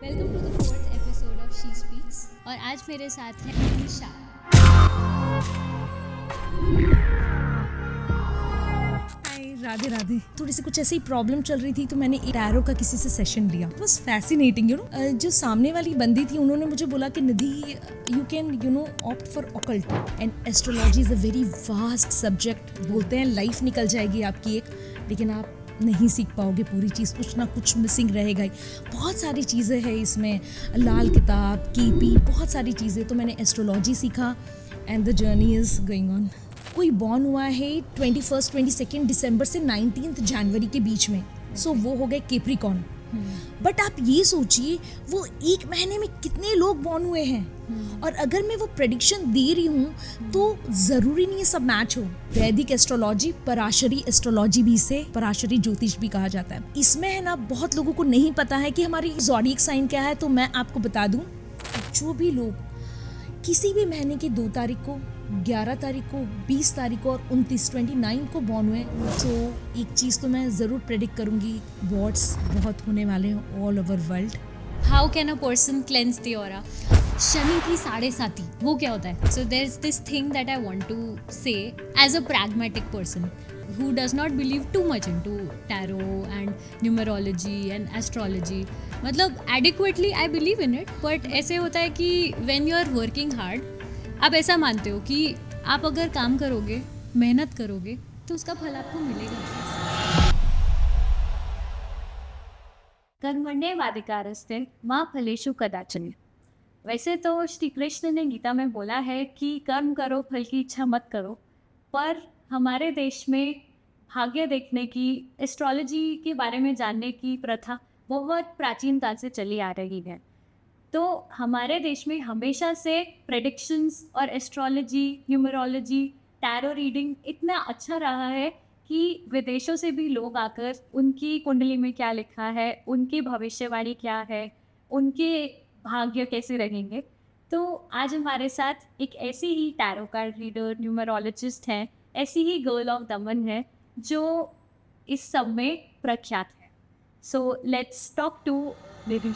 Welcome to the fourth episode of she speaks और आज मेरे साथ है निशा। हाय, राधे राधे। थोड़ी सी कुछ ऐसी प्रॉब्लम चल रही थी तो मैंने टैरो का किसी से सेशन लिया। इट वाज फैसिनेटिंग, जो सामने वाली बंदी थी उन्होंने मुझे बोला कि Nidhi, you can opt for occult and astrology is a very vast subject. बोलते हैं लाइफ निकल जाएगी आपकी एक, लेकिन आप नहीं सीख पाओगे पूरी चीज़, कुछ ना कुछ मिसिंग रहेगा ही। बहुत सारी चीज़ें हैं इसमें, लाल किताब, केपी, बहुत सारी चीज़ें। तो मैंने एस्ट्रोलॉजी सीखा and the journey is going on. कोई बॉर्न हुआ है 21 22 दिसंबर से 19 जनवरी के बीच में, सो वो हो गए केप्रिकॉन। बट आप ये सोचिए वो एक महीने में कितने लोग बॉर्न हुए हैं, और अगर मैं वो प्रेडिक्शन दे रही हूँ तो जरूरी नहीं है सब मैच हो। वैदिक एस्ट्रोलॉजी, पराशरी एस्ट्रोलॉजी भी, इसे पराशरी ज्योतिष भी कहा जाता है। इसमें है ना, बहुत लोगों को नहीं पता है कि हमारी ज़ोडिएक साइन क्या है। तो मैं आपको बता दूं, जो भी लोग किसी भी महीने की 2 तारीख को, 11 तारीख को, 20 तारीख को और 29 को बॉर्न हुए, तो एक चीज़ तो मैं ज़रूर प्रेडिक्ट करूँगी, वॉर्ड्स बहुत होने वाले हैं all over world. How can a person cleanse the aura? Shani की 7.5 वो क्या होता है? So there is this thing that I want to say as a pragmatic person who does not believe too much into tarot and numerology and astrology. मतलब adequately I believe in it, but ऐसे होता है कि when you are working hard, आप ऐसा मानते हो कि आप अगर काम करोगे, मेहनत करोगे, तो उसका फल आपको मिलेगा। कर्मण्येवाधिकारस्ते मां फलेषु कदाचन। वैसे तो श्री कृष्ण ने गीता में बोला है कि कर्म करो, फल की इच्छा मत करो, पर हमारे देश में भाग्य देखने की, एस्ट्रोलॉजी के बारे में जानने की प्रथा बहुत प्राचीन काल से चली आ रही है। तो हमारे देश में हमेशा से प्रेडिक्शंस और एस्ट्रोलॉजी, न्यूमरोलॉजी, टैरो रीडिंग इतना अच्छा रहा है कि विदेशों से भी लोग आकर उनकी कुंडली में क्या लिखा है, उनकी भविष्यवाणी क्या है, उनके भाग्य कैसे रहेंगे। तो आज हमारे साथ एक ऐसी ही टैरो कार्ड रीडर, न्यूमरोलॉजिस्ट हैं, ऐसी ही गर्ल ऑफ दमन है जो इस सब में प्रख्यात है। So let's talk to Nidhi.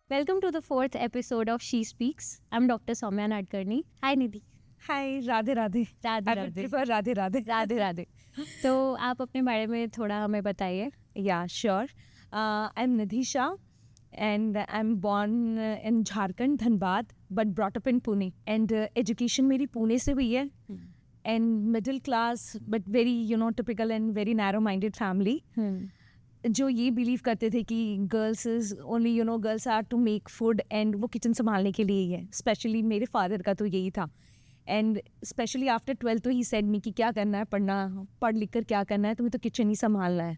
Welcome to the fourth episode of She Speaks. I'm Dr. Soumya Nadkarni. Hi Nidhi. Hi, Radhe Radhe. Radhe I would Radhe. prefer Radhe Radhe. Radhe Radhe. तो आप अपने बारे में थोड़ा हमें बताइए। Yeah, sure. I'm Nidhi Shah and I'm born in Jharkhand, Dhanbad, but brought up in Pune. And education मेरी पुणे से हुई है, and middle class but very typical and very narrow-minded family. जो ये बिलीव करते थे कि girls is only girls are to make food and वो किचन संभालने के लिए ही है। स्पेशली मेरे फादर का तो यही था, एंड स्पेशली आफ्टर 12 तो ही सेड मी कि क्या करना है, पढ़ लिख कर क्या करना है, तुम्हें तो किचन ही संभालना है।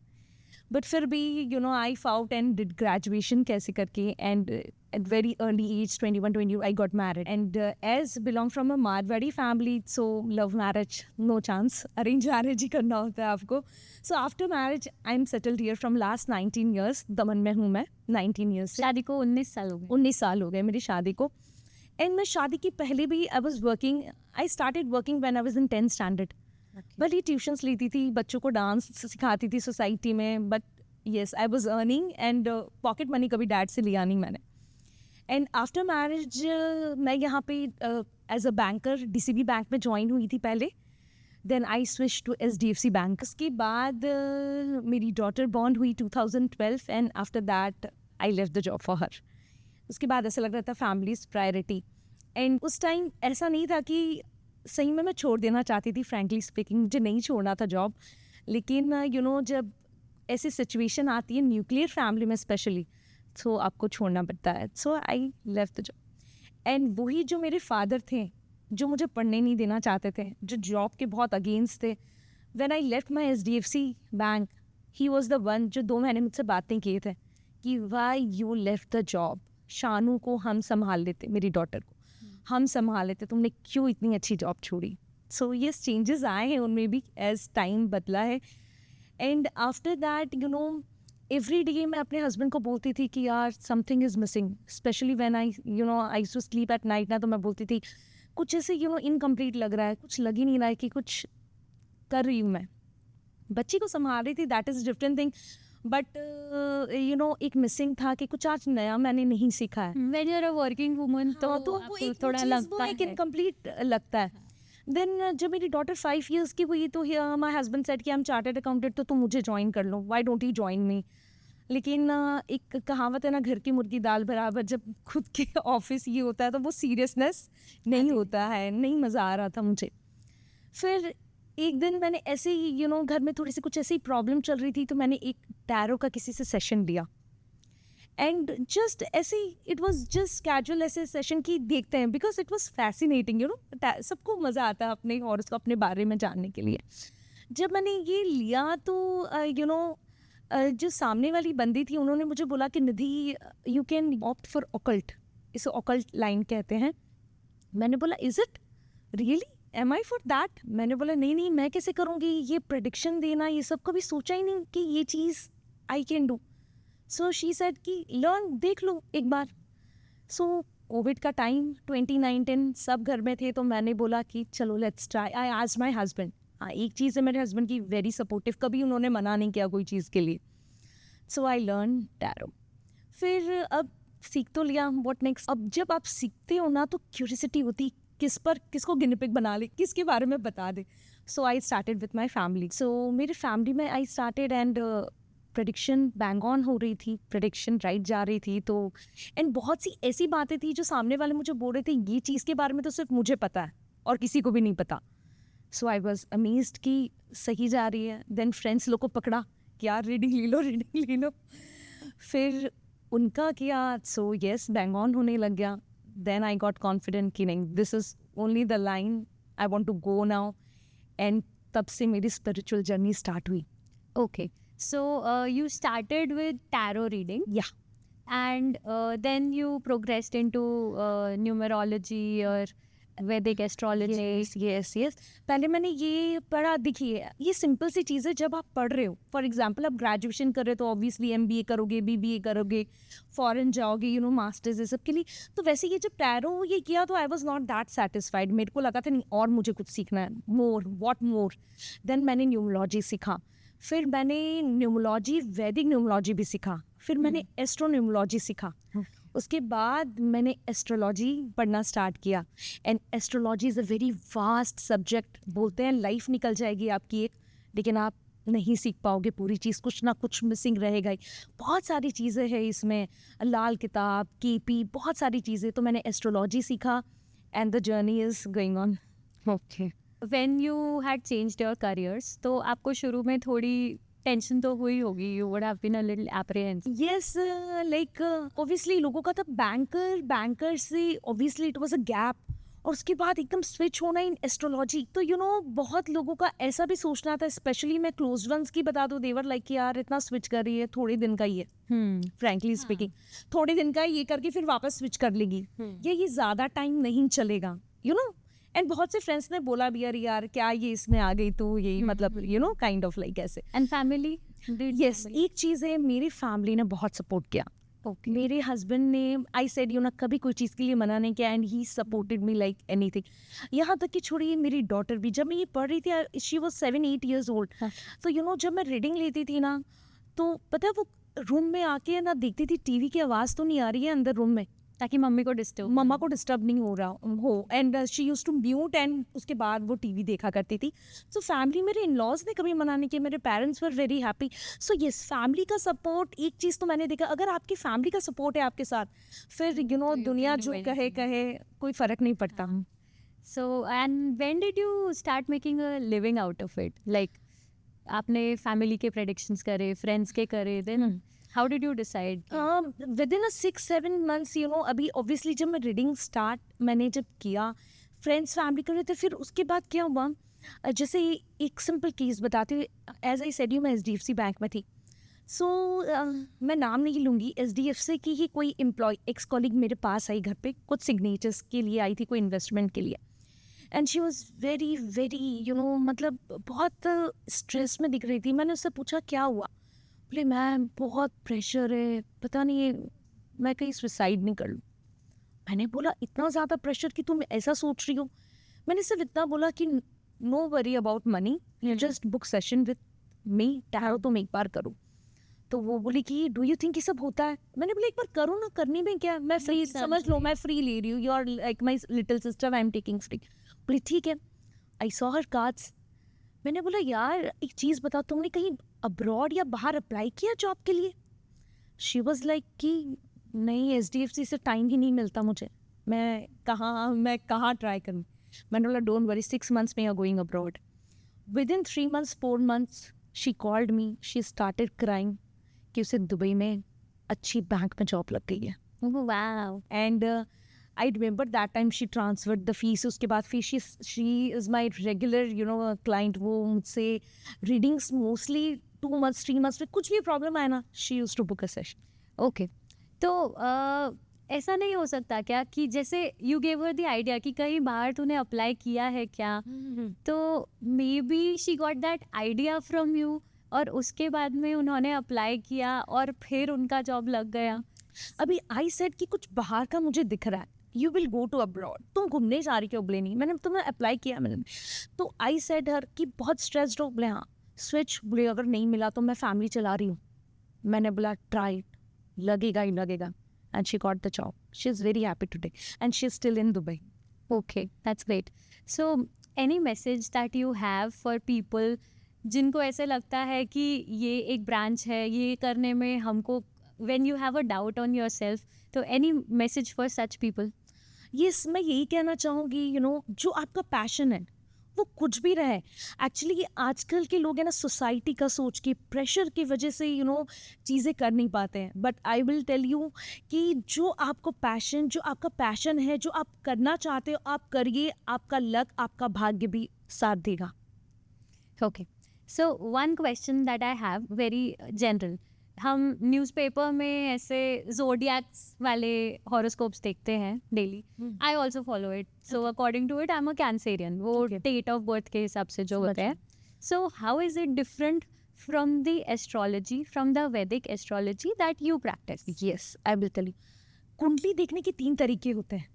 बट फिर भी आई फाउट एंड डिड ग्रेजुएशन कैसे करके, and at very early age 21 I got married, and as belong from a Marwadi family, so love marriage no chance, arrange marriage ही करना होता है आपको। So after marriage I'm settled here from last 19 years, दमन में हूँ मैं 19 years से। शादी को 19 साल हो गए। 19 साल हो गए मेरी शादी को। एंड मैं शादी के पहले भी I started working when I was in 10th standard. भले ट्यूशन्स लेती थी, बच्चों को डांस सिखाती थी सोसाइटी में, but yes I was earning, and pocket money कभी डैड से लिया नहीं मैंने। एंड आफ्टर मैरिज मैं यहाँ पे as a banker DCB bank में ज्वाइन हुई थी पहले। Then I switch to SDFC bank. उसके बाद मेरी डॉटर बॉर्न हुई 2012, and after that I left the job for her. उसके बाद ऐसा लग रहा था फैमिली इज़ प्रायोरिटी, एंड उस टाइम ऐसा नहीं था कि सही में मैं छोड़ देना चाहती थी। फ्रैंकली स्पीकिंग मुझे नहीं छोड़ना था जॉब, लेकिन जब ऐसी सिचुएशन आती है न्यूक्लियर फैमिली में स्पेशली, तो आपको छोड़ना पड़ता है। So I left the job. And वही जो मेरे फादर थे, जो मुझे पढ़ने नहीं देना चाहते थे, जो जॉब के बहुत अगेंस्ट थे, when I left my SDFC bank, he was the one जो 2 महीने मुझसे बातें किए थे कि why you left the job, Shanu को हम संभाल लेते, मेरी डॉटर को हम संभाल लेते, तुमने क्यों इतनी अच्छी जॉब छोड़ी। सो येस, चेंजेस आए हैं उनमें भी एज टाइम बदला है। And after that every day मैं अपने हस्बैंड को बोलती थी कि यार something is missing, specially when I to sleep at night ना, तो मैं बोलती थी कुछ ऐसे इनकम्प्लीट लग रहा है, कुछ लग ही नहीं रहा है कि कुछ कर रही हूँ मैं। बच्ची को संभाल रही थी, that is different thing, but you know एक मिसिंग था कि कुछ आज नया मैंने नहीं सीखा है। When you are a working woman तो वो आपको एक थोड़ा लगता है इनकम्प्लीट लगता है। देन जब मेरी डॉटर 5 years की हुई तो माय हस्बैंड सेड कि आई एम चार्टर्ड अकाउंटेंट, तो तुम मुझे ज्वाइन कर लो, why don't you join me. लेकिन एक कहावत है ना, घर की मुर्गी दाल बराबर, जब खुद के ऑफिस ये होता है तो वो सीरियसनेस नहीं होता है, नहीं मज़ा आ रहा था मुझे। फिर एक दिन मैंने ऐसे ही यू नो घर में थोड़ी सी कुछ ऐसी प्रॉब्लम चल रही थी, तो मैंने एक टैरो का किसी से सेशन लिया, एंड जस्ट ऐसे ही इट वाज जस्ट कैजुअल ऐसे सेशन की देखते हैं, because it was fascinating, you know सबको मज़ा आता है अपने और उसको अपने बारे में जानने के लिए। जब मैंने ये लिया तो यू नो जो सामने वाली बंदी थी उन्होंने मुझे बोला कि Nidhi you can opt for occult, इसे ऑकल्ट लाइन कहते हैं। मैंने बोला is it really, am I for that? मैंने बोला नहीं नहीं, मैं कैसे करूँगी, ये प्रेडिक्शन देना ये सब कभी सोचा ही नहीं कि ये चीज़ I can do. So she said कि लर्न, देख लो एक बार। सो कोविड का टाइम 2019 सब घर में थे, तो मैंने बोला कि चलो let's try. I asked my husband. हाँ एक चीज़ है मेरे हस्बैंड की, वेरी सपोर्टिव, कभी उन्होंने मना नहीं किया कोई चीज़ के लिए। सो आई लर्न टैरो। फिर अब सीख तो लिया, व्हाट नेक्स्ट। अब जब आप सीखते हो ना तो क्यूरियोसिटी होती, किसको गिनिपिग बना ले, किसके बारे में बता दे। So I started with my family. So मेरे फैमिली में I started, and prediction bang on हो रही थी, प्रेडिक्शन राइट जा रही थी। तो एंड बहुत सी ऐसी बातें थी जो सामने वाले मुझे बोल रहे थे, ये चीज़ के बारे में तो सिर्फ मुझे पता है और किसी को भी नहीं पता। सो आई वॉज अमेज्ड कि सही जा रही है। देन फ्रेंड्स लोग को पकड़ा कि यार रीडिंग ले लो, रीडिंग ले लो। फिर उनका किया, सो येस बैंग ऑन होने लग गया। देन आई गॉट कॉन्फिडेंट कि नहीं, this is only the line I want to go now. And तब से मेरी स्पिरिचुअल जर्नी स्टार्ट हुई। Okay, so you started with tarot reading, या and then you progressed into numerology or Vedic astrology. Yes. पहले मैंने ये पढ़ा, देखिए ये सिंपल सी चीज़ है, जब आप पढ़ रहे हो, फॉर एग्जांपल आप ग्रेजुएशन कर रहे हो तो ऑब्वियसली MBA करोगे, BBA करोगे, फॉरेन जाओगे, यू नो मास्टर्स ये सब के लिए। तो वैसे ये जब टैरो ये किया तो I was not that satisfied, मेरे को लगा था नहीं और मुझे कुछ सीखना है, मोर व्हाट मोर। देन मैंने न्यूमरोलॉजी सीखा, फिर मैंने न्यूमरोलॉजी वैदिक न्यूमरोलॉजी भी सीखा, फिर मैंने एस्ट्रोन्यूमरोलॉजी सीखा। उसके बाद मैंने एस्ट्रोलॉजी पढ़ना स्टार्ट किया। And astrology is a very vast subject. बोलते हैं लाइफ निकल जाएगी आपकी एक, लेकिन आप नहीं सीख पाओगे पूरी चीज़, कुछ ना कुछ मिसिंग रहेगा ही। बहुत सारी चीज़ें हैं इसमें, लाल किताब, KP, बहुत सारी चीज़ें। तो मैंने एस्ट्रोलॉजी सीखा, and the journey is going on. Okay. When you had changed your careers, तो आपको शुरू में थोड़ी टेंशन तो हुई होगी, you would have been a little apprehensive. Yes, like obviously लोगों का था बैंकर से obviously it was a gap, और उसके बाद एकदम स्विच होना इन एस्ट्रोलॉजी। तो यू नो बहुत लोगों का ऐसा भी सोचना था, स्पेशली मैं क्लोज वंस की बता दूं, देवर लाइक कि यार इतना स्विच कर रही है, थोड़े दिन का ही है, फ्रैंकली स्पीकिंग, थोड़े दिन का ये करके फिर वापस स्विच कर लेगी, ये ज़्यादा टाइम नहीं चलेगा, यू नो। एंड बहुत से फ्रेंड्स ने बोला भी यार क्या ये इसमें आ गई तो यही मतलब you know kind of like ऐसे। And family? Did yes, family- एक चीज़ है, मेरी फैमिली ने बहुत सपोर्ट किया। Okay. मेरे हस्बैंड ने, आई सेड यू ना, कभी कोई चीज़ के लिए मना नहीं किया, and he supported me like anything. यहाँ तक कि छोड़िए मेरी डॉटर भी, जब मैं ये पढ़ रही थी, शी वाज 7-8 years old, हाँ. तो यू नो जब मैं रीडिंग लेती थी ना, तो पता है वो रूम में आके ना देखती थी टीवी की आवाज़ तो नहीं आ रही है अंदर रूम में, ताकि मम्मी को डिस्टर्ब मम्मा को डिस्टर्ब नहीं हो रहा हो, and she use to mute, and उसके बाद वो टीवी देखा करती थी। सो फैमिली, मेरे इन लॉज ने कभी मना नहीं किया, मेरे parents were very happy. So yes, family का सपोर्ट, एक चीज़ तो मैंने देखा, अगर आपकी फैमिली का सपोर्ट है आपके साथ, फिर यू नो you दुनिया can do जो कहे anything. कहे कोई फ़र्क नहीं पड़ता। So, and when did you start making a living out of it? Like, आपने फैमिली के predictions करे, फ्रेंड्स के करे, then how did you decide? With in 6-7 months, you know, अभी ऑब्वियसली जब मैं रीडिंग स्टार्ट मैंने जब किया, फ्रेंड्स फैमिली कर रहे थे, फिर उसके बाद क्या हुआ, जैसे एक सिंपल केस बताती हूँ, एज आई सेड यू, मैं HDFC बैंक में थी। सो मैं नाम नहीं लूँगी, SDFC की ही कोई एम्प्लॉय, एक्स कॉलीग मेरे पास आई घर पे, कुछ सिग्नेचर्स के लिए आई थी, कोई इन्वेस्टमेंट के लिए। And she was very very you know, मतलब बहुत स्ट्रेस में दिख रही थी। मैंने उससे पूछा क्या हुआ, बोले मैम बहुत प्रेशर है, पता नहीं मैं कहीं सुसाइड नहीं कर लूँ। मैंने बोला इतना ज़्यादा प्रेशर कि तुम ऐसा सोच रही हो? मैंने सिर्फ इतना बोला कि no worry about money, just book session with मैं टैरो तुम एक बार करो। तो वो बोली कि डू यू थिंक ये सब होता है? मैंने बोला एक बार करो ना, करने में क्या, मैं फ्री, समझ लो मैं फ्री ले रही हूँ, you are like my little sister, I am taking free. बोली ठीक है। I saw her cards. मैंने बोला यार एक चीज़ बताओ, तुमने कहीं अब्रॉड या बाहर अप्लाई किया जॉब के लिए? शी वॉज लाइक कि नहीं, SDFC से टाइम ही नहीं मिलता मुझे, मैं कहाँ ट्राई करूँ। मैंने बोला डोंट वरी, 6 months में you are going abroad. Within 3 months 4 months she called me, she started crying कि उसे दुबई में अच्छी बैंक में जॉब लग गई है। Wow. And I remember that time she transferred the fees. उसके बाद फिर she is my regular client. वो मुझसे रीडिंग्स मोस्टली 2 months 3 months में कुछ भी प्रॉब्लम आए ना, she used to book a session. Okay, तो ऐसा नहीं हो सकता क्या कि जैसे you gave her the idea कि कहीं बाहर तूने अप्लाई किया है क्या, तो maybe she got that idea from you और उसके बाद में उन्होंने अप्लाई किया और फिर उनका जॉब लग गया। अभी आई सेड कि कुछ बाहर का मुझे दिख रहा है, you will go to abroad, तुम घूमने जा रही हो? बोले नहीं, मैंने तुम्हें अप्लाई किया मैंने। तो आई सेड हर कि बहुत स्ट्रेस्ड हो? बोले हाँ। स्विच? बोले अगर नहीं मिला तो मैं फैमिली चला रही हूँ। मैंने बोला ट्राई, लगेगा ही लगेगा। And she got the job, she is very happy today and she is still in Dubai. Okay, that's great. So any message that you have for people जिनको ऐसे लगता है कि ये एक ब्रांच है, ये करने में हमको, when you have a doubt on yourself, तो any message for such people? Yes, मैं यही कहना चाहूँगी जो आपका पैशन है वो कुछ भी रहे। एक्चुअली ये आजकल के लोग हैं ना, सोसाइटी का सोच के प्रेशर की वजह से चीज़ें कर नहीं पाते हैं। But I will tell you कि जो आपका पैशन है, जो आप करना चाहते हो आप करिए, आपका लक, आपका भाग्य भी साथ देगा। Okay, so one question that I have, very general, हम न्यूज़पेपर में ऐसे ज़ोडिएक्स वाले हॉरोस्कोप्स देखते हैं daily. I also follow it, so according to it I am a Cancerian, वो Okay. डेट ऑफ बर्थ के हिसाब से जो समझ होते हैं। So how is it different from the astrology, from the Vedic astrology that you practice? Yes, I will tell you. Kundli देखने के 3 तरीके होते हैं।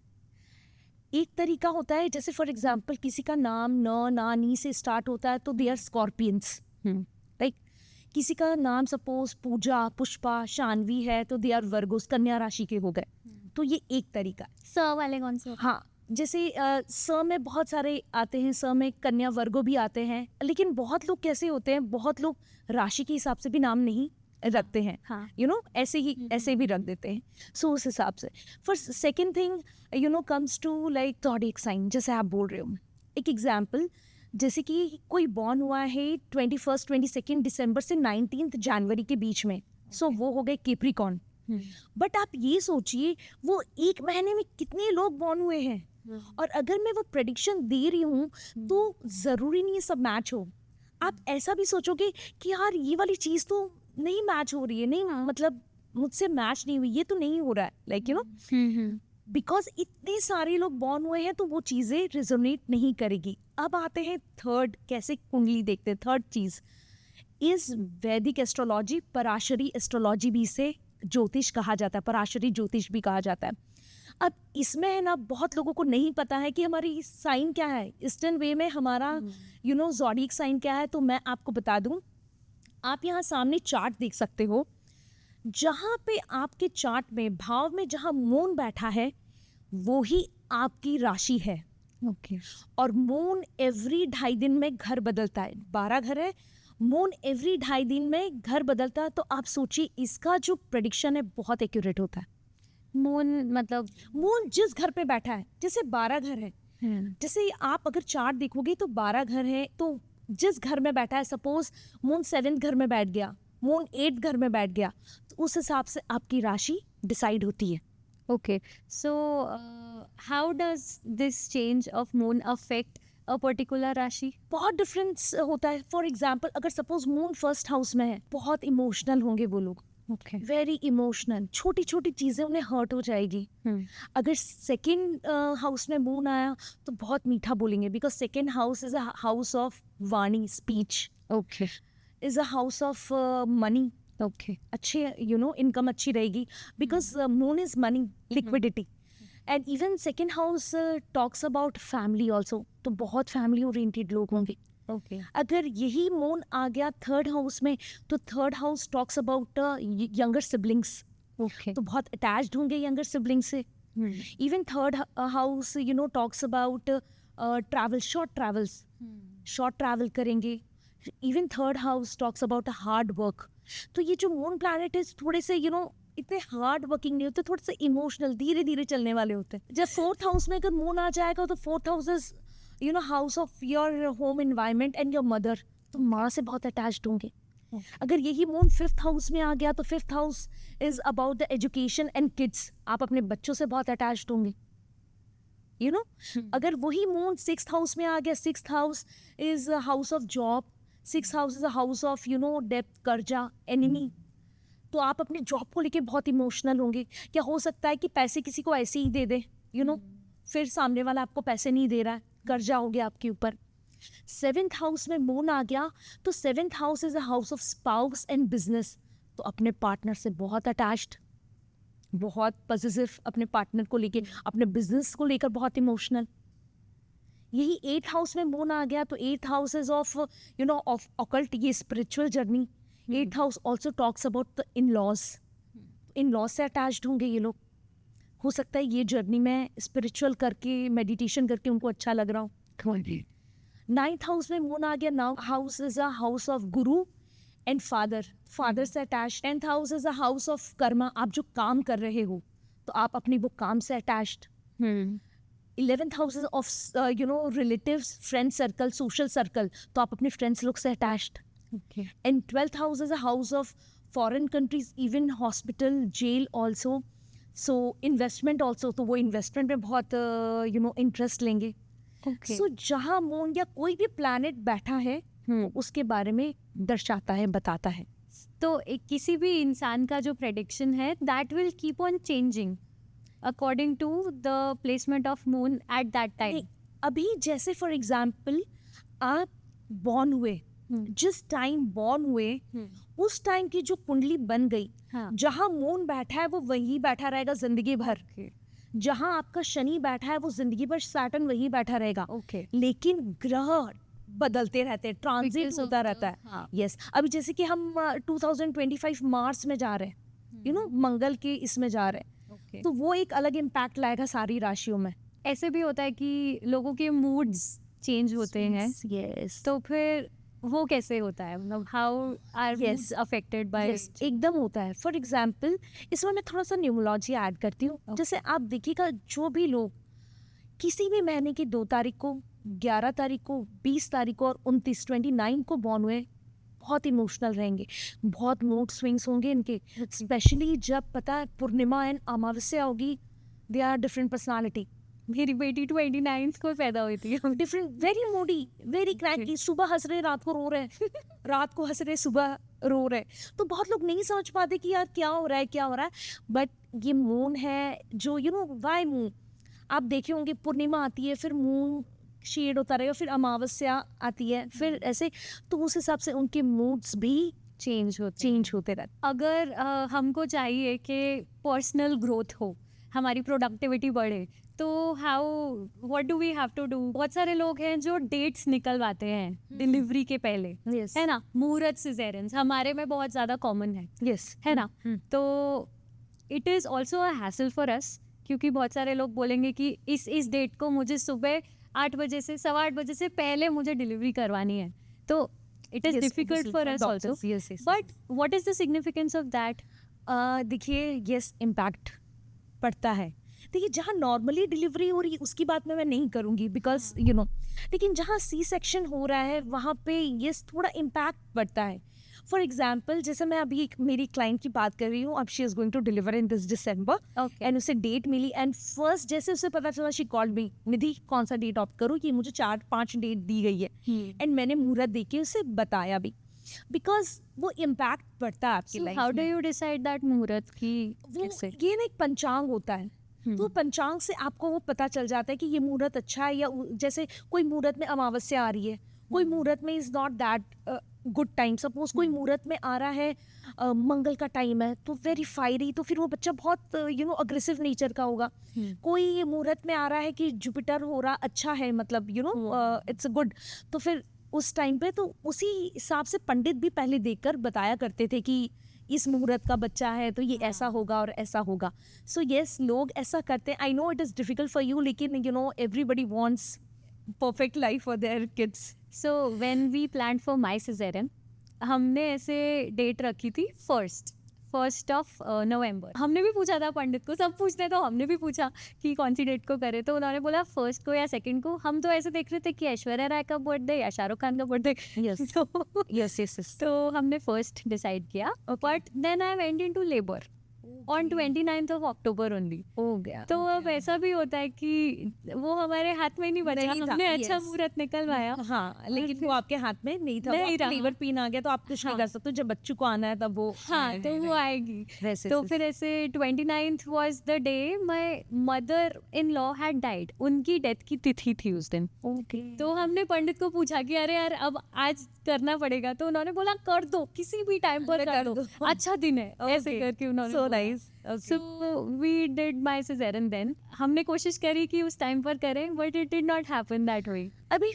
एक तरीका होता है, जैसे फॉर एग्जाम्पल किसी का नाम न, ना, नी से स्टार्ट होता है तो दे आर स्कॉर्पियंस। राइट? किसी का नाम सपोज पूजा, पुष्पा, शानवी है तो दे आर वर्गोस, कन्या राशि के हो गए। तो ये एक तरीका है। स वाले कौन से? हाँ, जैसे स में बहुत सारे आते हैं, स में कन्या वर्गो भी आते हैं। लेकिन बहुत लोग कैसे होते हैं, बहुत लोग राशि के हिसाब से भी नाम नहीं रखते हैं, हाँ। ऐसे भी रख देते हैं। सो उस हिसाब से for second thing comes to like zodiac sign, जैसे आप बोल रहे हो। एक एग्जाम्पल, जैसे कि कोई बॉर्न हुआ है 21 22 दिसंबर से 19 जनवरी के बीच में, सो वो हो गए कैप्रिकॉर्न। बट आप ये सोचिए वो एक महीने में कितने लोग बॉर्न हुए हैं, और अगर मैं वो प्रेडिक्शन दे रही हूँ तो ज़रूरी नहीं है सब मैच हो। आप ऐसा भी सोचोगे कि यार ये वाली चीज़ तो नहीं मैच हो रही है, नहीं मतलब मुझसे मैच नहीं हुई, ये तो नहीं हो रहा है, लाइक बिकॉज इतने सारे लोग बॉर्न हुए हैं तो वो चीज़ें रिजोनेट नहीं करेगी। अब आते हैं थर्ड, कैसे कुंडली देखते हैं। थर्ड चीज़ इज वैदिक एस्ट्रोलॉजी, पराशरी एस्ट्रोलॉजी भी इसे ज्योतिष कहा जाता है, पराशरी ज्योतिष भी कहा जाता है। अब इसमें है ना, बहुत लोगों को नहीं पता है कि हमारी साइन क्या है, ईस्टर्न वे में हमारा ज़ोडिएक साइन क्या है। तो मैं आपको बता दूं, आप यहाँ सामने चार्ट देख सकते हो, जहाँ पे आपके चार्ट में भाव में जहाँ मून बैठा है वो ही आपकी राशि है। ओके। और मून एवरी 2.5 दिन में घर बदलता है। 12 घर है, मून एवरी 2.5 दिन में घर बदलता है। तो आप सोचिए इसका जो प्रेडिक्शन है बहुत एक्यूरेट होता है। मून मतलब? मून जिस घर पे बैठा है, जैसे 12 घर है, जैसे आप अगर चार्ट देखोगे तो 12 घर है, तो जिस घर में बैठा है, सपोज मून 7th घर में बैठ गया, मून 8th घर में बैठ गया, तो उस हिसाब से आपकी राशि डिसाइड होती है। Okay, so how does this change of moon affect a particular राशि? बहुत डिफरेंस होता है। फॉर एग्जाम्पल अगर सपोज मून 1st हाउस में है, बहुत इमोशनल होंगे वो लोग, ओके। वेरी इमोशनल, छोटी छोटी चीज़ें उन्हें हर्ट हो जाएगी। अगर 2nd हाउस में मून आया तो बहुत मीठा बोलेंगे, because 2nd house is a house of वाणी, speech, okay. Is a house of money. Okay. अच्छे इनकम अच्छी रहेगी, because moon is money, liquidity. And even 2nd house talks about family also, तो बहुत फैमिली ओरिएंटेड लोग होंगे। Okay अगर यही मून आ गया थर्ड हाउस में, तो third house talks about younger siblings, okay तो बहुत अटैच्ड होंगे यंगर सिबलिंग से. Even third house, talks about travel, short travel करेंगे. Even third house talks about a hard work. तो ये जो मून प्लैनेट है थोड़े से इतने हार्ड वर्किंग नहीं होते, थोड़े से इमोशनल, धीरे धीरे चलने वाले होते हैं. जब फोर्थ हाउस में अगर मून आ जाएगा तो fourth house is house of your home environment and your mother, तो माँ से बहुत अटैच्ड होंगे. अगर यही मून फिफ्थ हाउस में आ गया तो fifth house is about the education and kids, आप अपने बच्चों से बहुत अटैच्ड होंगे. अगर वही मून सिक्स्थ हाउस में आ गया, sixth house is house of job, sixth house is a house of depth, कर्जा, एनिमी, तो आप अपने जॉब को लेके बहुत इमोशनल होंगे. क्या हो सकता है कि पैसे किसी को ऐसे ही दे दे, फिर सामने वाला आपको पैसे नहीं दे रहा है, कर्जा हो गया आपके ऊपर. सेवेंथ हाउस में मून आ गया तो seventh house is a house of spouse and business, तो अपने पार्टनर से बहुत अटैच्ड, बहुत पॉजिटिव, अपने पार्टनर को लेके, अपने बिजनेस को लेकर बहुत इमोशनल. यही एट हाउस में मून आ गया तो eight house is of of occult, ये spiritual journey. Eight house also talks about the in laws, in laws से अटैच्ड होंगे ये लोग. हो सकता है ये जर्नी में स्पिरिचुअल करके, मेडिटेशन करके उनको अच्छा लग रहा हो. नाइन्थ हाउस में मून आ गया, now house is a house of Guru and father, father से attached. Tenth house is a house of Karma, आप जो काम कर रहे हो तो आप अपनी वो काम से attached. 11th house is of relatives, friend circle, social circle, तो आप अपने फ्रेंड्स लोग से attached. Okay and 12th house is a house of foreign countries, even hospital, jail also, so investment also, तो वो इन्वेस्टमेंट में बहुत इंटरेस्ट लेंगे. ओके सो जहाँ मून या कोई भी प्लैनेट बैठा है उसके बारे में दर्शाता है, बताता है. तो किसी भी इंसान का जो प्रेडिक्शन है that will keep on changing according to the placement of moon at that time. नहीं, अभी जैसे फॉर एग्जाम्पल आप बॉर्न हुए, जिस टाइम बॉर्न हुए उस टाइम की जो कुंडली बन गई, हाँ जहाँ मून बैठा है वो वहीं बैठा रहेगा जिंदगी भर. जहाँ आपका शनि बैठा है वो जिंदगी भर सैटर्न वहीं बैठा रहेगा. ओके लेकिन ग्रह बदलते रहते हैं, ट्रांजिट Because of होता the- रहता है. हाँ. यस, अभी जैसे कि हम 2025 मार्च में जा रहे हैं, मंगल के इसमें जा रहे हैं, ओके तो वो एक अलग इम्पैक्ट लाएगा सारी राशियों में. ऐसे भी होता है कि लोगों के मूड्स चेंज होते हैं, यस, तो फिर वो कैसे होता है, मतलब how are Yes. Moods affected by एकदम होता है. फॉर एग्जाम्पल इसमें मैं थोड़ा सा न्यूमोलॉजी ऐड करती हूँ. Okay. जैसे आप देखिएगा, जो भी लोग किसी भी महीने की 2 तारीख को, 11 तारीख को, 20 तारीख को और 29 को बॉर्न हुए, बहुत इमोशनल रहेंगे, बहुत मूड स्विंग्स होंगे इनके. स्पेशली जब पता है पूर्णिमा एंड अमावस्या होगी, दे आर डिफरेंट पर्सनालिटी, मेरी बेटी 29 को पैदा हुई थी. Different, very Moody, very cranky. सुबह हंस रहे, रात को रो रहे, रात को हंस रहे, सुबह रो रहे. तो बहुत लोग नहीं समझ पाते कि यार क्या हो रहा है, क्या हो रहा है. बट ये मून है जो वाई मून, आप देखे होंगे पूर्णिमा आती है, फिर मून शेड होता रहेगा, फिर अमावस्या आती है, फिर ऐसे, तो उस हिसाब से उनके मूड्स भी चेंज होते रहते. अगर हमको चाहिए कि पर्सनल ग्रोथ हो, हमारी प्रोडक्टिविटी बढ़े, तो how what do we have to do. बहुत सारे लोग हैं जो डेट्स निकलवाते हैं डिलीवरी के पहले, यस है ना, मुहूर्त सिजेरियंस हमारे में बहुत ज़्यादा कॉमन यस है ना. तो it is also a hassle for us, क्योंकि बहुत सारे लोग बोलेंगे कि इस डेट को मुझे सुबह 8 बजे से 8:15 बजे से पहले मुझे डिलीवरी करवानी है, तो it is difficult for us also. But what is the significance of that? देखिए, यस इम्पैक्ट पड़ता है. देखिए, जहाँ नॉर्मली डिलीवरी हो रही है उसकी बात मैं नहीं करूँगी, बिकॉज लेकिन जहाँ सी सेक्शन हो रहा है वहाँ पे यस थोड़ा इम्पैक्ट पड़ता है. फॉर एग्जाम्पल, जैसे मैं अभी एक मेरी क्लाइंट की बात कर रही हूँ, अब she is going to deliver in this December, okay and उसे डेट मिली, एंड फर्स्ट जैसे उसे पता चला, शी कॉल्ड मी, निधि कौन सा डेट ऑप्ट करूँ, कि मुझे 4-5 डेट दी गई है, एंड मैंने मुहूर्त देके उसे बताया भी, बिकॉज वो इम्पैक्ट पड़ता है आपकी life. How do you decide that मुहूर्त की वो कैसे? ये ना एक पंचांग होता है, तो पंचांग से आपको वो पता चल जाता है कि ये मुहूर्त अच्छा है, या जैसे कोई मुहूर्त में अमावस्या आ रही है, कोई मुहूर्त में is not that good time. Suppose कोई मुहूर्त में आ रहा है मंगल का टाइम है, तो वेरी फायरी, तो फिर वो बच्चा बहुत अग्रेसिव नेचर का होगा. कोई मुहूर्त में आ रहा है कि जुपिटर हो रहा अच्छा है, मतलब इट्स गुड, तो फिर उस टाइम पे, तो उसी हिसाब से पंडित भी पहले देखकर बताया करते थे कि इस मुहूर्त का बच्चा है तो ये ऐसा होगा और ऐसा होगा. सो यस, लोग ऐसा करते हैं. I know it is difficult for you, लेकिन you know everybody wants perfect life for their kids. So when we plan for my caesarean, हमने ऐसे डेट रखी थी 1st ऑफ नवंबर. हमने भी पूछा था पंडित को, सब पूछते तो हमने भी पूछा कि कौन सी डेट को करे, तो उन्होंने बोला 1st को या 2nd को. हम तो ऐसे देख रहे थे कि ऐश्वर्या राय का बर्थडे या शाहरुख खान का बर्थडे. यस तो यस यस. तो हमने 1st डिसाइड किया. But then I went into labour on 29th of October only. हो गया. तो अब ऐसा भी होता है कि वो हमारे हाथ में नहीं बचा, नहीं था, हमने अच्छा yes. मुहूर्त निकलवाया. हाँ, लेकिन वो आपके हाथ में नहीं था. नहीं वो रहा. लीवर पेन आ गया तो आप कुछ नहीं हाँ. कर सकते. जब बच्चों को आना है तब वो हाँ, तो वो आएगी. वैसे तो फिर ऐसे 29th was the day my mother in law had died. उनकी डेथ की तिथि थी उस दिन. ओके. तो हमने पंडित को पूछा कि अरे यार अब आज करना पड़ेगा, तो उन्होंने बोला कर दो, किसी भी टाइम पर कर दो, अच्छा दिन है. ऐसे करके उन्होंने सो बोला. Nice. So we did my cesarean then. हमने कोशिश करी कि उस टाइम पर करें, but it did not happen that way. अभी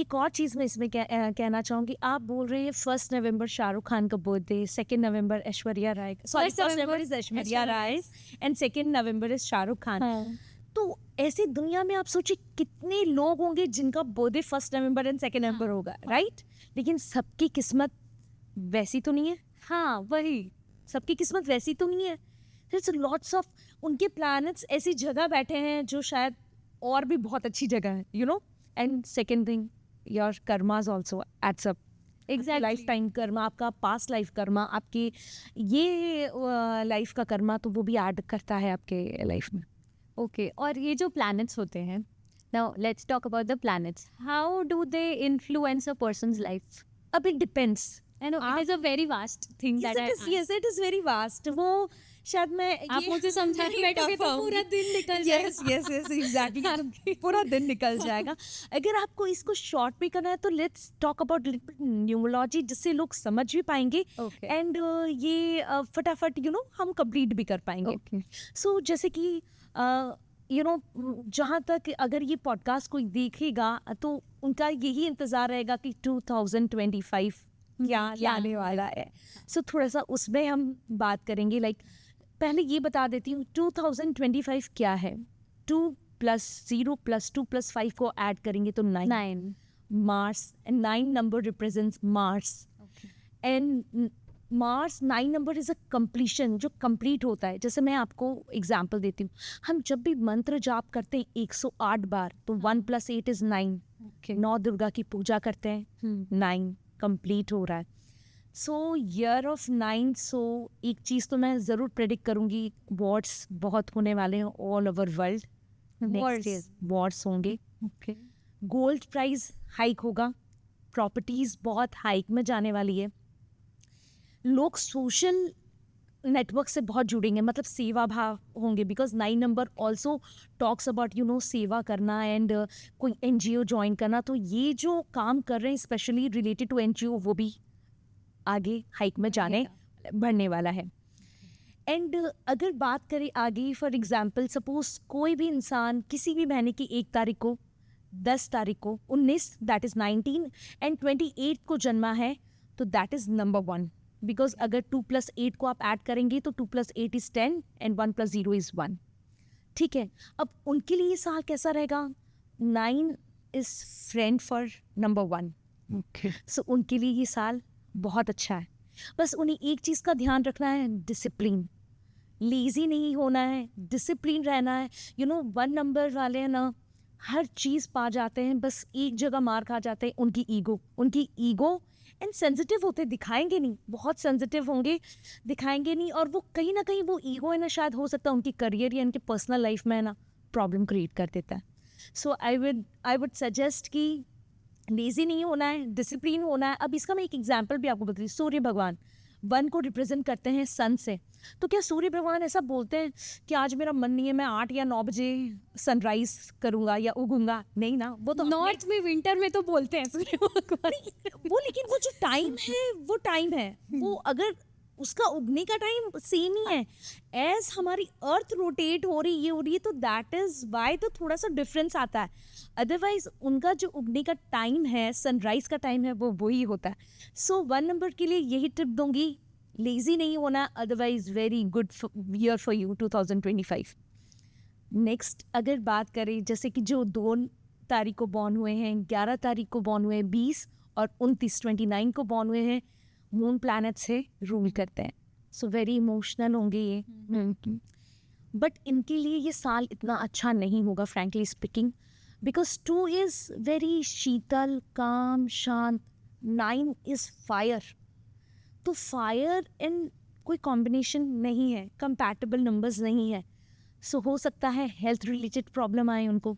एक और चीज़ मैं इसमें कहना चाहूँगी. आप बोल रहे हैं 1 नवंबर शाहरुख खान का बर्थडे, 2 नवंबर Aishwarya Rai. Sorry, 1 November is Aishwarya Rai and 2 November is Shahrukh Khan. तो ऐसे दुनिया में आप सोचिए कितने लोग होंगे जिनका बर्थडे 1 नवंबर एंड 2 नवंबर होगा, राइट? लेकिन सबकी किस्मत वैसी तो नहीं है. हाँ, वही. सबकी किस्मत वैसी तो नहीं है. There's lots of उनके planets ऐसी जगह बैठे हैं जो शायद और भी बहुत अच्छी जगह है, you know. And second thing, your karmas also adds up. Exactly. Life time Karma, आपका पास्ट लाइफ कर्मा, आपके ये लाइफ का कर्मा, तो वो भी ऐड करता है आपके लाइफ में. Okay. और ये जो planets होते हैं, now let's talk about the planets. How do they influence a person's life? अब it depends. I know it is a very vast thing that I asked. Yes, it is very vast. वो शायद मैं आप मुझे समझाने बैठोगे तो पूरा दिन निकल जाएगा. Yes exactly. पूरा दिन निकल जाएगा. अगर आपको इसको शॉर्ट भी करना है तो लेट्स टॉक अबाउट न्यूमरोलॉजी, जिससे लोग समझ भी पाएंगे. Okay. एंड ये फटाफट यू नो हम कंप्लीट भी कर पाएंगे. Okay. सो जैसे कि यू नो जहाँ तक अगर ये पॉडकास्ट कोई देखेगा तो उनका यही इंतज़ार रहेगा कि 2025 क्या लाने वाला है. सो थोड़ा सा उसमें हम बात करेंगे. लाइक पहले ये बता देती हूँ 2025 क्या है. 2 + 0 + 2 + 5 को ऐड करेंगे तो 9. 9. Mars, and 9 number represents Mars. And Mars 9 number is a completion, जो कंप्लीट होता है. जैसे मैं आपको एग्जांपल देती हूँ. हम जब भी मंत्र जाप करते हैं 108 बार, तो 1 + 8 = 9. नौ दुर्गा की पूजा करते हैं, 9 कंप्लीट हो रहा है. सो ईयर ऑफ 9. सो एक चीज़ तो मैं ज़रूर प्रेडिक्ट करूँगी, वॉर्स बहुत होने वाले हैं ऑल ओवर वर्ल्ड. वॉर्स होंगे. Okay. गोल्ड प्राइस हाइक होगा. प्रॉपर्टीज़ बहुत हाइक में जाने वाली है. लोग सोशल नेटवर्क से बहुत जुड़ेंगे, मतलब सेवा भाव होंगे, because 9 number also talks about you know सेवा करना एंड कोई NGO ज्वाइन करना. तो ये जो काम कर रहे हैं स्पेशली रिलेटेड टू NGO, वो भी आगे हाइक में जाने बढ़ने वाला है. एंड अगर बात करें आगे, फॉर एग्जांपल सपोज कोई भी इंसान किसी भी महीने की 1 तारीख को, 10 तारीख को, 19 दैट इज़ 19 एंड 28 को जन्मा है, तो दैट इज़ नंबर 1. बिकॉज अगर 2 + 8 को आप ऐड करेंगे तो 2 + 8 = 10 एंड 1 + 0 = 1. ठीक है. अब उनके लिए ये साल कैसा रहेगा? 9 is friend for number 1. Okay. सो उनके लिए ये साल बहुत अच्छा है. बस उन्हें एक चीज़ का ध्यान रखना है, डिसिप्लिन. लेज़ी नहीं होना है, डिसिप्लिन रहना है. यू नो 1 नंबर वाले हैं ना, हर चीज़ पा जाते हैं, बस एक जगह मार खा जाते हैं, उनकी ईगो एंड सेंसिटिव होते, दिखाएंगे नहीं, बहुत सेंसिटिव होंगे, दिखाएंगे नहीं. और वो कहीं ना कहीं वो ईगो है ना, शायद हो सकता है उनकी करियर या उनकी पर्सनल लाइफ में है ना प्रॉब्लम क्रिएट कर देता है. सो आई वुड सजेस्ट कि लेज़ी नहीं होना है, डिसिप्लिन होना है. अब इसका मैं एक एग्जांपल भी आपको बताती. सूर्य भगवान 1 को रिप्रेजेंट करते हैं सन से. तो क्या सूर्य भगवान ऐसा बोलते हैं कि आज मेरा मन नहीं है, मैं 8 या 9 बजे सनराइज करूंगा या उगूंगा? नहीं ना. वो तो नॉर्थ में विंटर में तो बोलते हैं सूर्य भगवान. वो, लेकिन वो जो टाइम है वो टाइम है. वो अगर उसका उगने का टाइम सेम ही है एज हमारी अर्थ रोटेट हो रही ये हो रही है, तो दैट इज वाई तो थोड़ा सा डिफरेंस आता है। अदरवाइज उनका जो उगने का टाइम है, सनराइज का टाइम है, वो वही होता है। सो 1 नंबर के लिए यही टिप दूंगी, लेजी नहीं होना, otherwise very good year for you 2025। Next अगर बात करें जैसे कि जो 2 तारीख को बॉर्न हुए हैं, 11 तारीख को बॉर्न हुए हैं, 20 और 29 29 को बॉर्न हुए हैं, मून प्लैनेट से रूल करते हैं, सो वेरी इमोशनल होंगे ये। बट इनके लिए ये साल इतना अच्छा नहीं होगा frankly speaking, because 2 is very शीतल, काम, शांत, 9 इज़ फायर। तो फायर एंड कोई कॉम्बिनेशन नहीं है, कंपैटिबल नंबर्स नहीं है। सो हो सकता है हेल्थ रिलेटेड प्रॉब्लम आए उनको,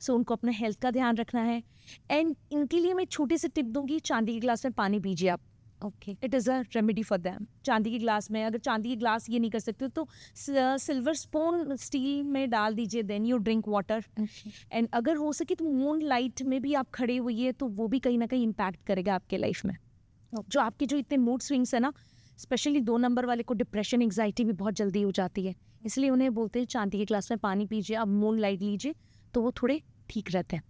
सो उनको अपने हेल्थ का ध्यान रखना है। एंड इनके लिए मैं छोटी सी टिप दूंगी, चांदी के ग्लास में पानी पीजिए आप। Okay, it is a remedy for them. चांदी के ग्लास में, अगर चांदी के ग्लास ये नहीं कर सकते तो सिल्वर स्पून स्टील में डाल दीजिए, then you drink water. And अगर हो सके तो मून लाइट में भी आप खड़े हुई है तो वो भी कहीं ना कहीं इम्पैक्ट करेगा आपके लाइफ में। जो आपके जो इतने मूड स्विंग्स है ना, स्पेशली 2 नंबर वाले को डिप्रेशन, एंग्जाइटी भी बहुत जल्दी हो जाती है, इसलिए उन्हें बोलते हैं चांदी के ग्लास में पानी पीजिए, आप मून लाइट लीजिए तो वो थोड़े ठीक रहते हैं।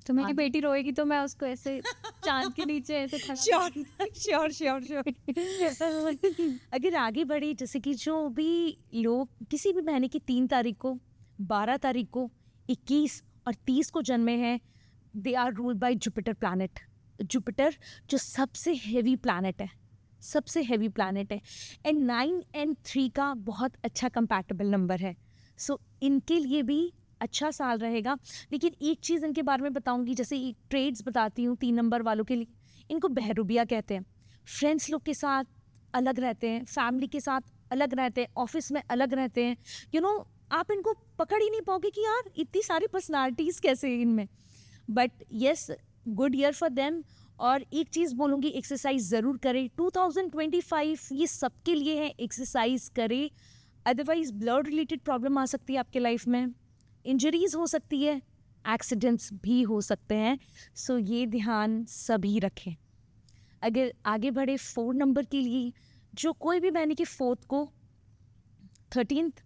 तो मेरी बेटी रोएगी तो मैं उसको ऐसे चांद के नीचे ऐसे श्योर। अगर आगे बढ़े, जैसे कि जो भी लोग किसी भी महीने की 3 तारीख को, 12 तारीख को, 21 और 30 को जन्मे हैं, they are ruled by Jupiter planet. Jupiter जो सबसे हेवी प्लैनेट है, सबसे हेवी प्लैनेट है। एंड 9 एंड 3 का बहुत अच्छा कंपैटिबल नंबर है, सो इनके लिए भी अच्छा साल रहेगा। लेकिन एक चीज़ इनके बारे में बताऊंगी, जैसे ट्रेड्स बताती हूँ 3 नंबर वालों के लिए, इनको बहरूबिया कहते हैं। फ्रेंड्स लोग के साथ अलग रहते हैं, फैमिली के साथ अलग रहते हैं, ऑफिस में अलग रहते हैं। यू नो, आप इनको पकड़ ही नहीं पाओगे कि यार इतनी सारी पर्सनालिटीज़ कैसे हैं इनमें। But yes, good year for them. और एक चीज़ बोलूँगी, एक्सरसाइज ज़रूर करें। 2025 ये सबके लिए है, एक्सरसाइज करें, अदरवाइज ब्लड रिलेटेड प्रॉब्लम आ सकती है आपके लाइफ में, इंजरीज हो सकती है, एक्सीडेंट्स भी हो सकते हैं, सो ये ध्यान सभी रखें। अगर आगे बढ़े 4 नंबर के लिए, जो कोई भी महीने के 4th को, 13th,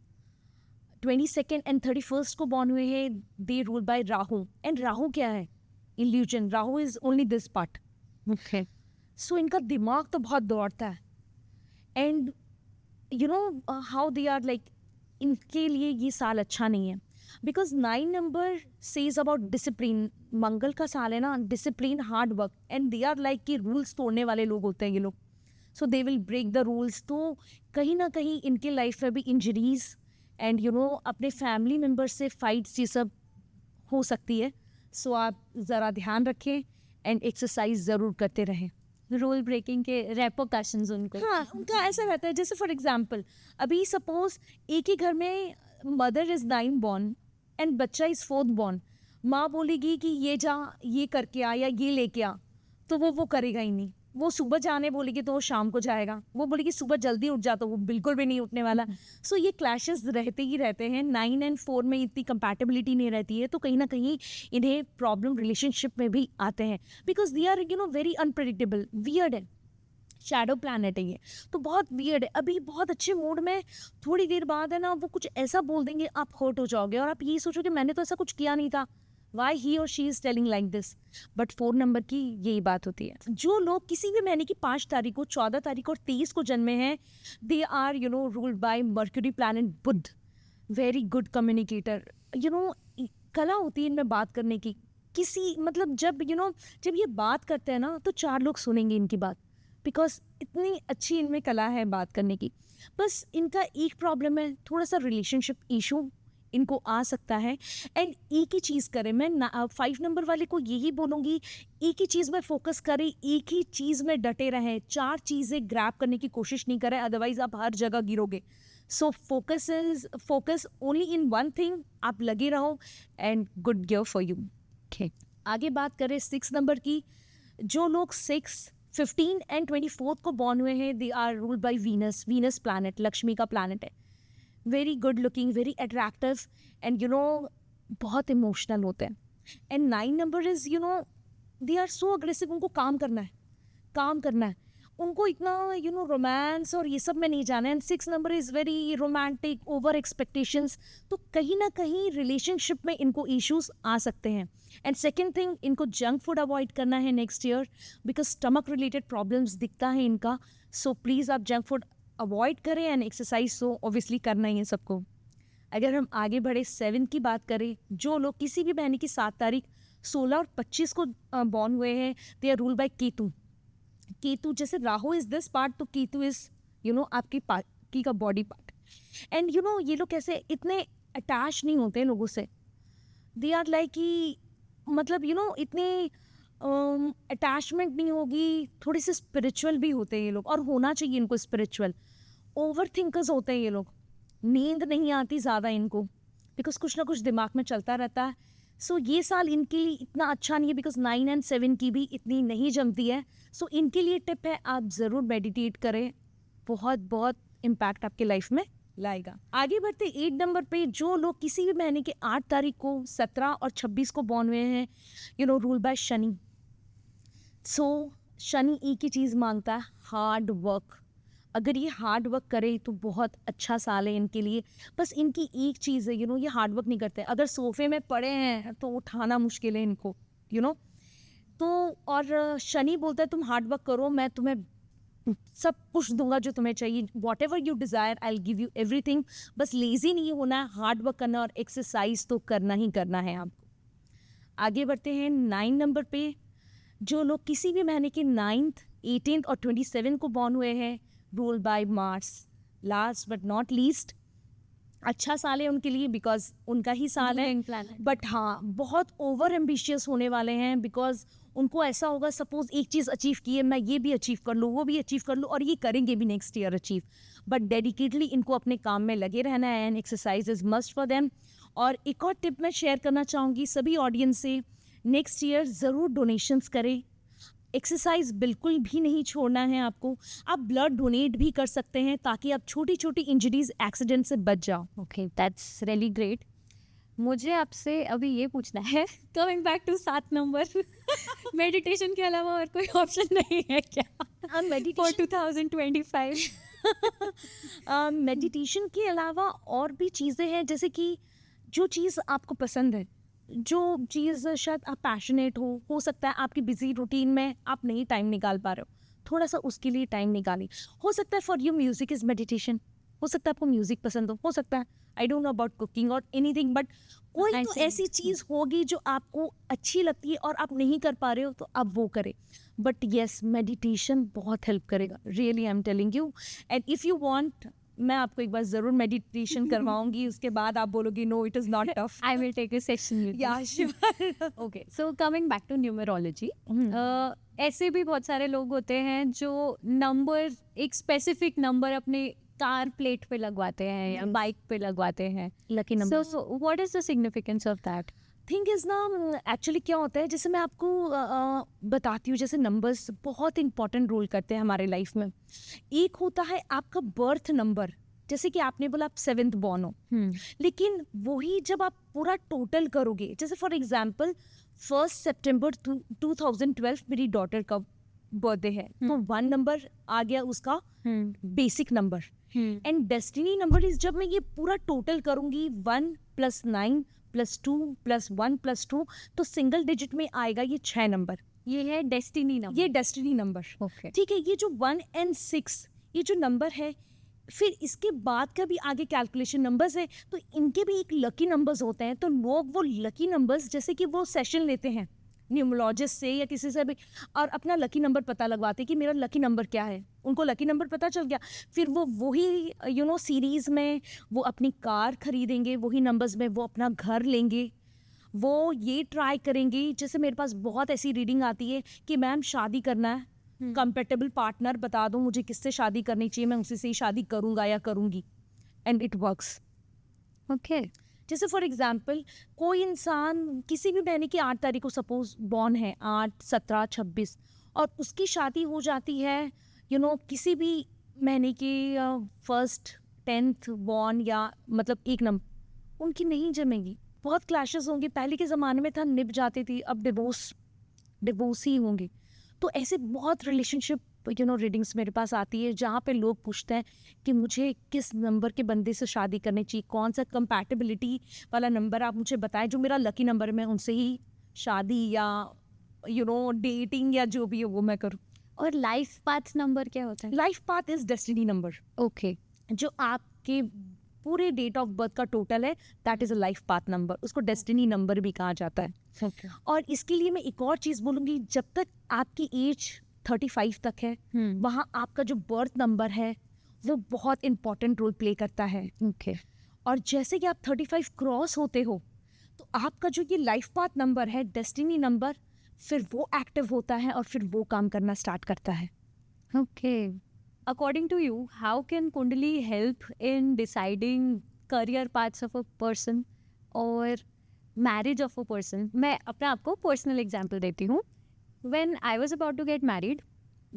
22nd एंड 31st को बॉर्न हुए हैं, they rule by Rahu. And Rahu क्या है? Illusion. Rahu is only this part. Okay, so इनका दिमाग तो बहुत दौड़ता है, and you know how they are like, इनके लिए ये साल अच्छा नहीं है, because 9 number says about discipline. Mangal का साल है ना, discipline, hard work, and they are like कि रूल्स तोड़ने वाले लोग होते हैं ये लोग, so they will break the rules. तो कहीं ना कहीं इनके लाइफ में भी इंजरीज एंड यू नो अपने फैमिली मेम्बर से फाइट्स ये सब हो सकती है। सो आप ज़रा ध्यान रखें एंड एक्सरसाइज ज़रूर करते रहें। रूल ब्रेकिंग के रेपोकशंस उनको। हाँ, उनका ऐसा रहता है, जैसे फॉर एग्जाम्पल अभी सपोज एक ही घर में मदर इज़ 9 बॉर्न एंड बच्चा इज़ 4th बॉर्न। माँ बोलेगी कि ये जा, ये करके आ या ये लेके आ, तो वो करेगा ही नहीं। वो सुबह जाने बोलेगी तो वो शाम को जाएगा, वो बोलेगी सुबह जल्दी उठ जा तो वो बिल्कुल भी नहीं उठने वाला। सो ये क्लैशेस रहते ही रहते हैं। 9 एंड 4 में इतनी कंपैटिबिलिटी नहीं रहती है, तो कहीं ना कहीं इन्हें प्रॉब्लम रिलेशनशिप में भी आते हैं, because they are you know very unpredictable, weird है, शैडो प्लैनेट है ये, तो बहुत वियर्ड है। अभी बहुत अच्छे मूड में, थोड़ी देर बाद है ना वो कुछ ऐसा बोल देंगे, आप हर्ट हो जाओगे और आप ये सोचोगे मैंने तो ऐसा कुछ किया नहीं था, वाई ही और she is telling like this. But 4 number की यही बात होती है। जो लोग किसी भी महीने की 5 तारीख को, 14 तारीख और 23 को जन्मे हैं, they are you know ruled by Mercury planet Budh. Very good communicator, you know कला होती है इनमें बात करने की। किसी मतलब जब यू नो जब ये बात करते हैं ना तो 4 लोग सुनेंगे इनकी बात, बिकॉज इतनी अच्छी इनमें कला है बात करने की। बस इनका एक प्रॉब्लम है, थोड़ा सा रिलेशनशिप इशू इनको आ सकता है। एंड एक ही चीज़ करें, मैं 5 नंबर वाले को यही बोलूँगी, एक ही चीज़ में फोकस करें, एक ही चीज़ में डटे रहें, 4 चीज़ें ग्रैब करने की कोशिश नहीं करें, अदरवाइज आप हर जगह गिरोगे। So focus only in one thing, आप लगे रहो and good gear for you. Okay, आगे बात करें 6 नंबर की। जो लोग 6, 15 एंड 24 को बॉर्न हुए हैं, they are ruled by Venus. Venus planet Lakshmi का प्लैनेट है। Very good looking, very attractive and you know बहुत इमोशनल होते हैं। And 9 number is you know they are so aggressive, उनको काम करना है, काम करना है। उनको इतना रोमांस और ये सब में नहीं जाना है। And 6 number is very romantic, over expectations, तो कहीं ना कहीं रिलेशनशिप में इनको इश्यूज आ सकते हैं। एंड सेकेंड थिंग, इनको जंक फूड अवॉइड करना है next year, because stomach related problems दिखता है इनका। सो प्लीज़ आप जंक फूड अवॉइड करें एंड एक्सरसाइज तो ऑब्वियसली करना ही है सबको। अगर हम आगे बढ़े 7 की बात करें, जो लोग किसी भी महीने की 7 तारीख, 16 और 25 को बॉर्न हुए हैं, they are rule by Ketu. Ketu जैसे राहु इज दिस पार्ट, तो केतु इज आपकी की का बॉडी पार्ट। एंड ये लोग कैसे इतने अटैच नहीं होते हैं लोगों से, दे आर लाइक कि मतलब इतने अटैचमेंट नहीं होगी, थोड़े से स्पिरिचुअल भी होते हैं ये लोग, और होना चाहिए इनको स्पिरिचुअल। ओवर थिंकर्स होते हैं ये लोग, नींद नहीं आती ज़्यादा इनको, बिकॉज कुछ ना कुछ दिमाग में चलता रहता है। सो ये साल इनके लिए इतना अच्छा नहीं है, बिकॉज 9 एंड 7 की भी इतनी नहीं जमती है। सो इनके लिए टिप है, आप ज़रूर मेडिटेट करें, बहुत बहुत इम्पैक्ट आपके लाइफ में लाएगा। आगे बढ़ते 8 नंबर पे, जो लोग किसी भी महीने के 8 तारीख को, 17 और 26 को बॉर्न हुए हैं, रूल बाय शनि। सो शनि एक ही चीज़ मांगता है, हार्ड वर्क। अगर ये हार्ड वर्क करे तो बहुत अच्छा साल है इनके लिए। बस इनकी एक चीज़ है, ये हार्ड वर्क नहीं करते। अगर सोफे में पड़े हैं तो उठाना मुश्किल है इनको, तो और शनि बोलता है तुम हार्ड वर्क करो, मैं तुम्हें सब कुछ दूंगा जो तुम्हें चाहिए, what ever you desire I will give you everything. बस लेज़ी नहीं होना है, हार्ड वर्क करना और एक्सरसाइज तो करना ही करना है आपको। आगे बढ़ते हैं 9 नंबर पे, जो लोग किसी भी महीने के 9th, 18th और 27 को बॉर्न हुए हैं, rule by Mars. Last but not least, अच्छा साल है उनके लिए, बिकॉज उनका ही साल है। बट हाँ, बहुत ओवर एम्बिशियस होने वाले हैं, बिकॉज उनको ऐसा होगा, सपोज एक चीज़ अचीव की है, मैं ये भी अचीव कर लूँ, वो भी अचीव कर लूँ, और ये करेंगे भी next year achieve. But dedicatedly इनको अपने काम में लगे रहना है, and exercise is must for them. और एक और टिप मैं शेयर करना चाहूँगी सभी ऑडियंस से, नेक्स्ट ईयर ज़रूर डोनेशंस करें। एक्सरसाइज बिल्कुल भी नहीं छोड़ना है आपको। आप ब्लड डोनेट भी कर सकते हैं, ताकि आप छोटी छोटी इंजरीज, एक्सीडेंट से बच जाओ। Okay, that's really great. मुझे आपसे अभी ये पूछना है, coming back to 7 number, meditation के अलावा और कोई ऑप्शन नहीं है क्या फॉर 2025? मेडिटेशन के अलावा और भी चीज़ें हैं, जैसे कि जो चीज़ आपको पसंद है, जो चीज़ शायद आप पैशनेट हो सकता है आपकी बिजी रूटीन में आप नहीं टाइम निकाल पा रहे हो, थोड़ा सा उसके लिए टाइम निकालिए। हो सकता है for you music is meditation, हो सकता है आपको म्यूजिक पसंद हो सकता है I don't know about cooking और एनीथिंग, बट कोई तो ऐसी चीज़ होगी जो आपको अच्छी लगती है और आप नहीं कर पा रहे हो, तो आप वो करें। बट येस, मेडिटेशन बहुत हेल्प करेगा, really I am telling you. And if you want, मैं आपको एक बार ज़रूर मेडिटेशन करवाऊंगी, उसके बाद आप बोलोगे no it is not tough. I will take a session with you. Yeah sure. Okay, so coming back to numerology, ऐसे भी बहुत सारे लोग होते हैं जो नंबर, एक स्पेसिफिक नंबर अपने कार प्लेट पे लगवाते हैं या बाइक पे लगवाते हैं, lucky number. So what is the significance of that? Thing is ना, एक्चुअली क्या होता है, जैसे मैं आपको बताती हूँ, जैसे नंबर्स बहुत इंपॉर्टेंट रोल करते हैं हमारे लाइफ में। एक होता है आपका बर्थ नंबर, जैसे कि आपने बोला आप 7th बॉर्न हो, लेकिन वही जब आप पूरा टोटल करोगे, जैसे फॉर एग्जांपल 1 सितंबर 2012 मेरी डॉटर का बर्थडे है, तो 1 नंबर आ गया उसका basic number. And destiny number is, जब मैं ये पूरा टोटल करूंगी 1 + 9 + 2 + 1 + 2, तो सिंगल डिजिट में आएगा ये 6 नंबर। ये है डेस्टिनी नंबर। ये डेस्टिनी नंबर, ओके, ठीक है। ये जो 1 and 6 ये जो नंबर है, फिर इसके बाद का भी आगे कैलकुलेशन नंबर्स है, तो इनके भी एक लकी नंबर्स होते हैं। तो लोग वो लकी नंबर्स, जैसे कि वो सेशन लेते हैं न्यूमरोलॉजिस्ट से या किसी से भी, और अपना लकी नंबर पता लगवाते हैं कि मेरा लकी नंबर क्या है। उनको लकी नंबर पता चल गया, फिर वो वही सीरीज़ में वो अपनी कार खरीदेंगे, वही नंबर्स में वो अपना घर लेंगे, वो ये ट्राई करेंगे। जैसे मेरे पास बहुत ऐसी रीडिंग आती है कि मैम शादी करना है, कंपेटेबल पार्टनर बता दो मुझे, किससे शादी करनी चाहिए, मैं उसी से ही शादी करूँगा या करूँगी, एंड इट वर्क्स। ओके, जैसे फॉर एग्जांपल कोई इंसान किसी भी महीने की 8 तारीख को सपोज बॉर्न है, 8, 17, 26, और उसकी शादी हो जाती है किसी भी महीने के 1st, 10th बॉर्न, या मतलब एक नंबर, उनकी नहीं जमेगी, बहुत क्लैशेस होंगे। पहले के ज़माने में था निभ जाती थी, अब डिवोर्स ही होंगे। तो ऐसे बहुत रिलेशनशिप रीडिंग्स मेरे पास आती है जहाँ पे लोग पूछते हैं कि मुझे किस नंबर के बंदे से शादी करनी चाहिए, कौन सा कंपैटिबिलिटी वाला नंबर आप मुझे बताएं जो मेरा लकी नंबर है, मैं उनसे ही शादी या डेटिंग या जो भी है वो मैं करूँ। और लाइफ पाथ नंबर क्या होता है? Life path is destiny number, okay, जो आपके पूरे डेट ऑफ बर्थ का टोटल है, that is a life path number, उसको डेस्टिनी नंबर भी कहा जाता है। ओके, और इसके लिए मैं एक और चीज़ बोलूँगी, जब तक आपकी एज 35 तक है वहाँ आपका जो बर्थ नंबर है वो बहुत इंपॉर्टेंट रोल प्ले करता है। ओके, और जैसे कि आप 35 क्रॉस होते हो तो आपका जो ये लाइफ पाथ नंबर है, डेस्टिनी नंबर, फिर वो एक्टिव होता है और फिर वो काम करना स्टार्ट करता है। Okay. According to you, how can Kundali help in deciding career paths of a person or marriage of a person? मैं अपने आप को पर्सनल एग्जाम्पल देती हूँ। When I was about to get married,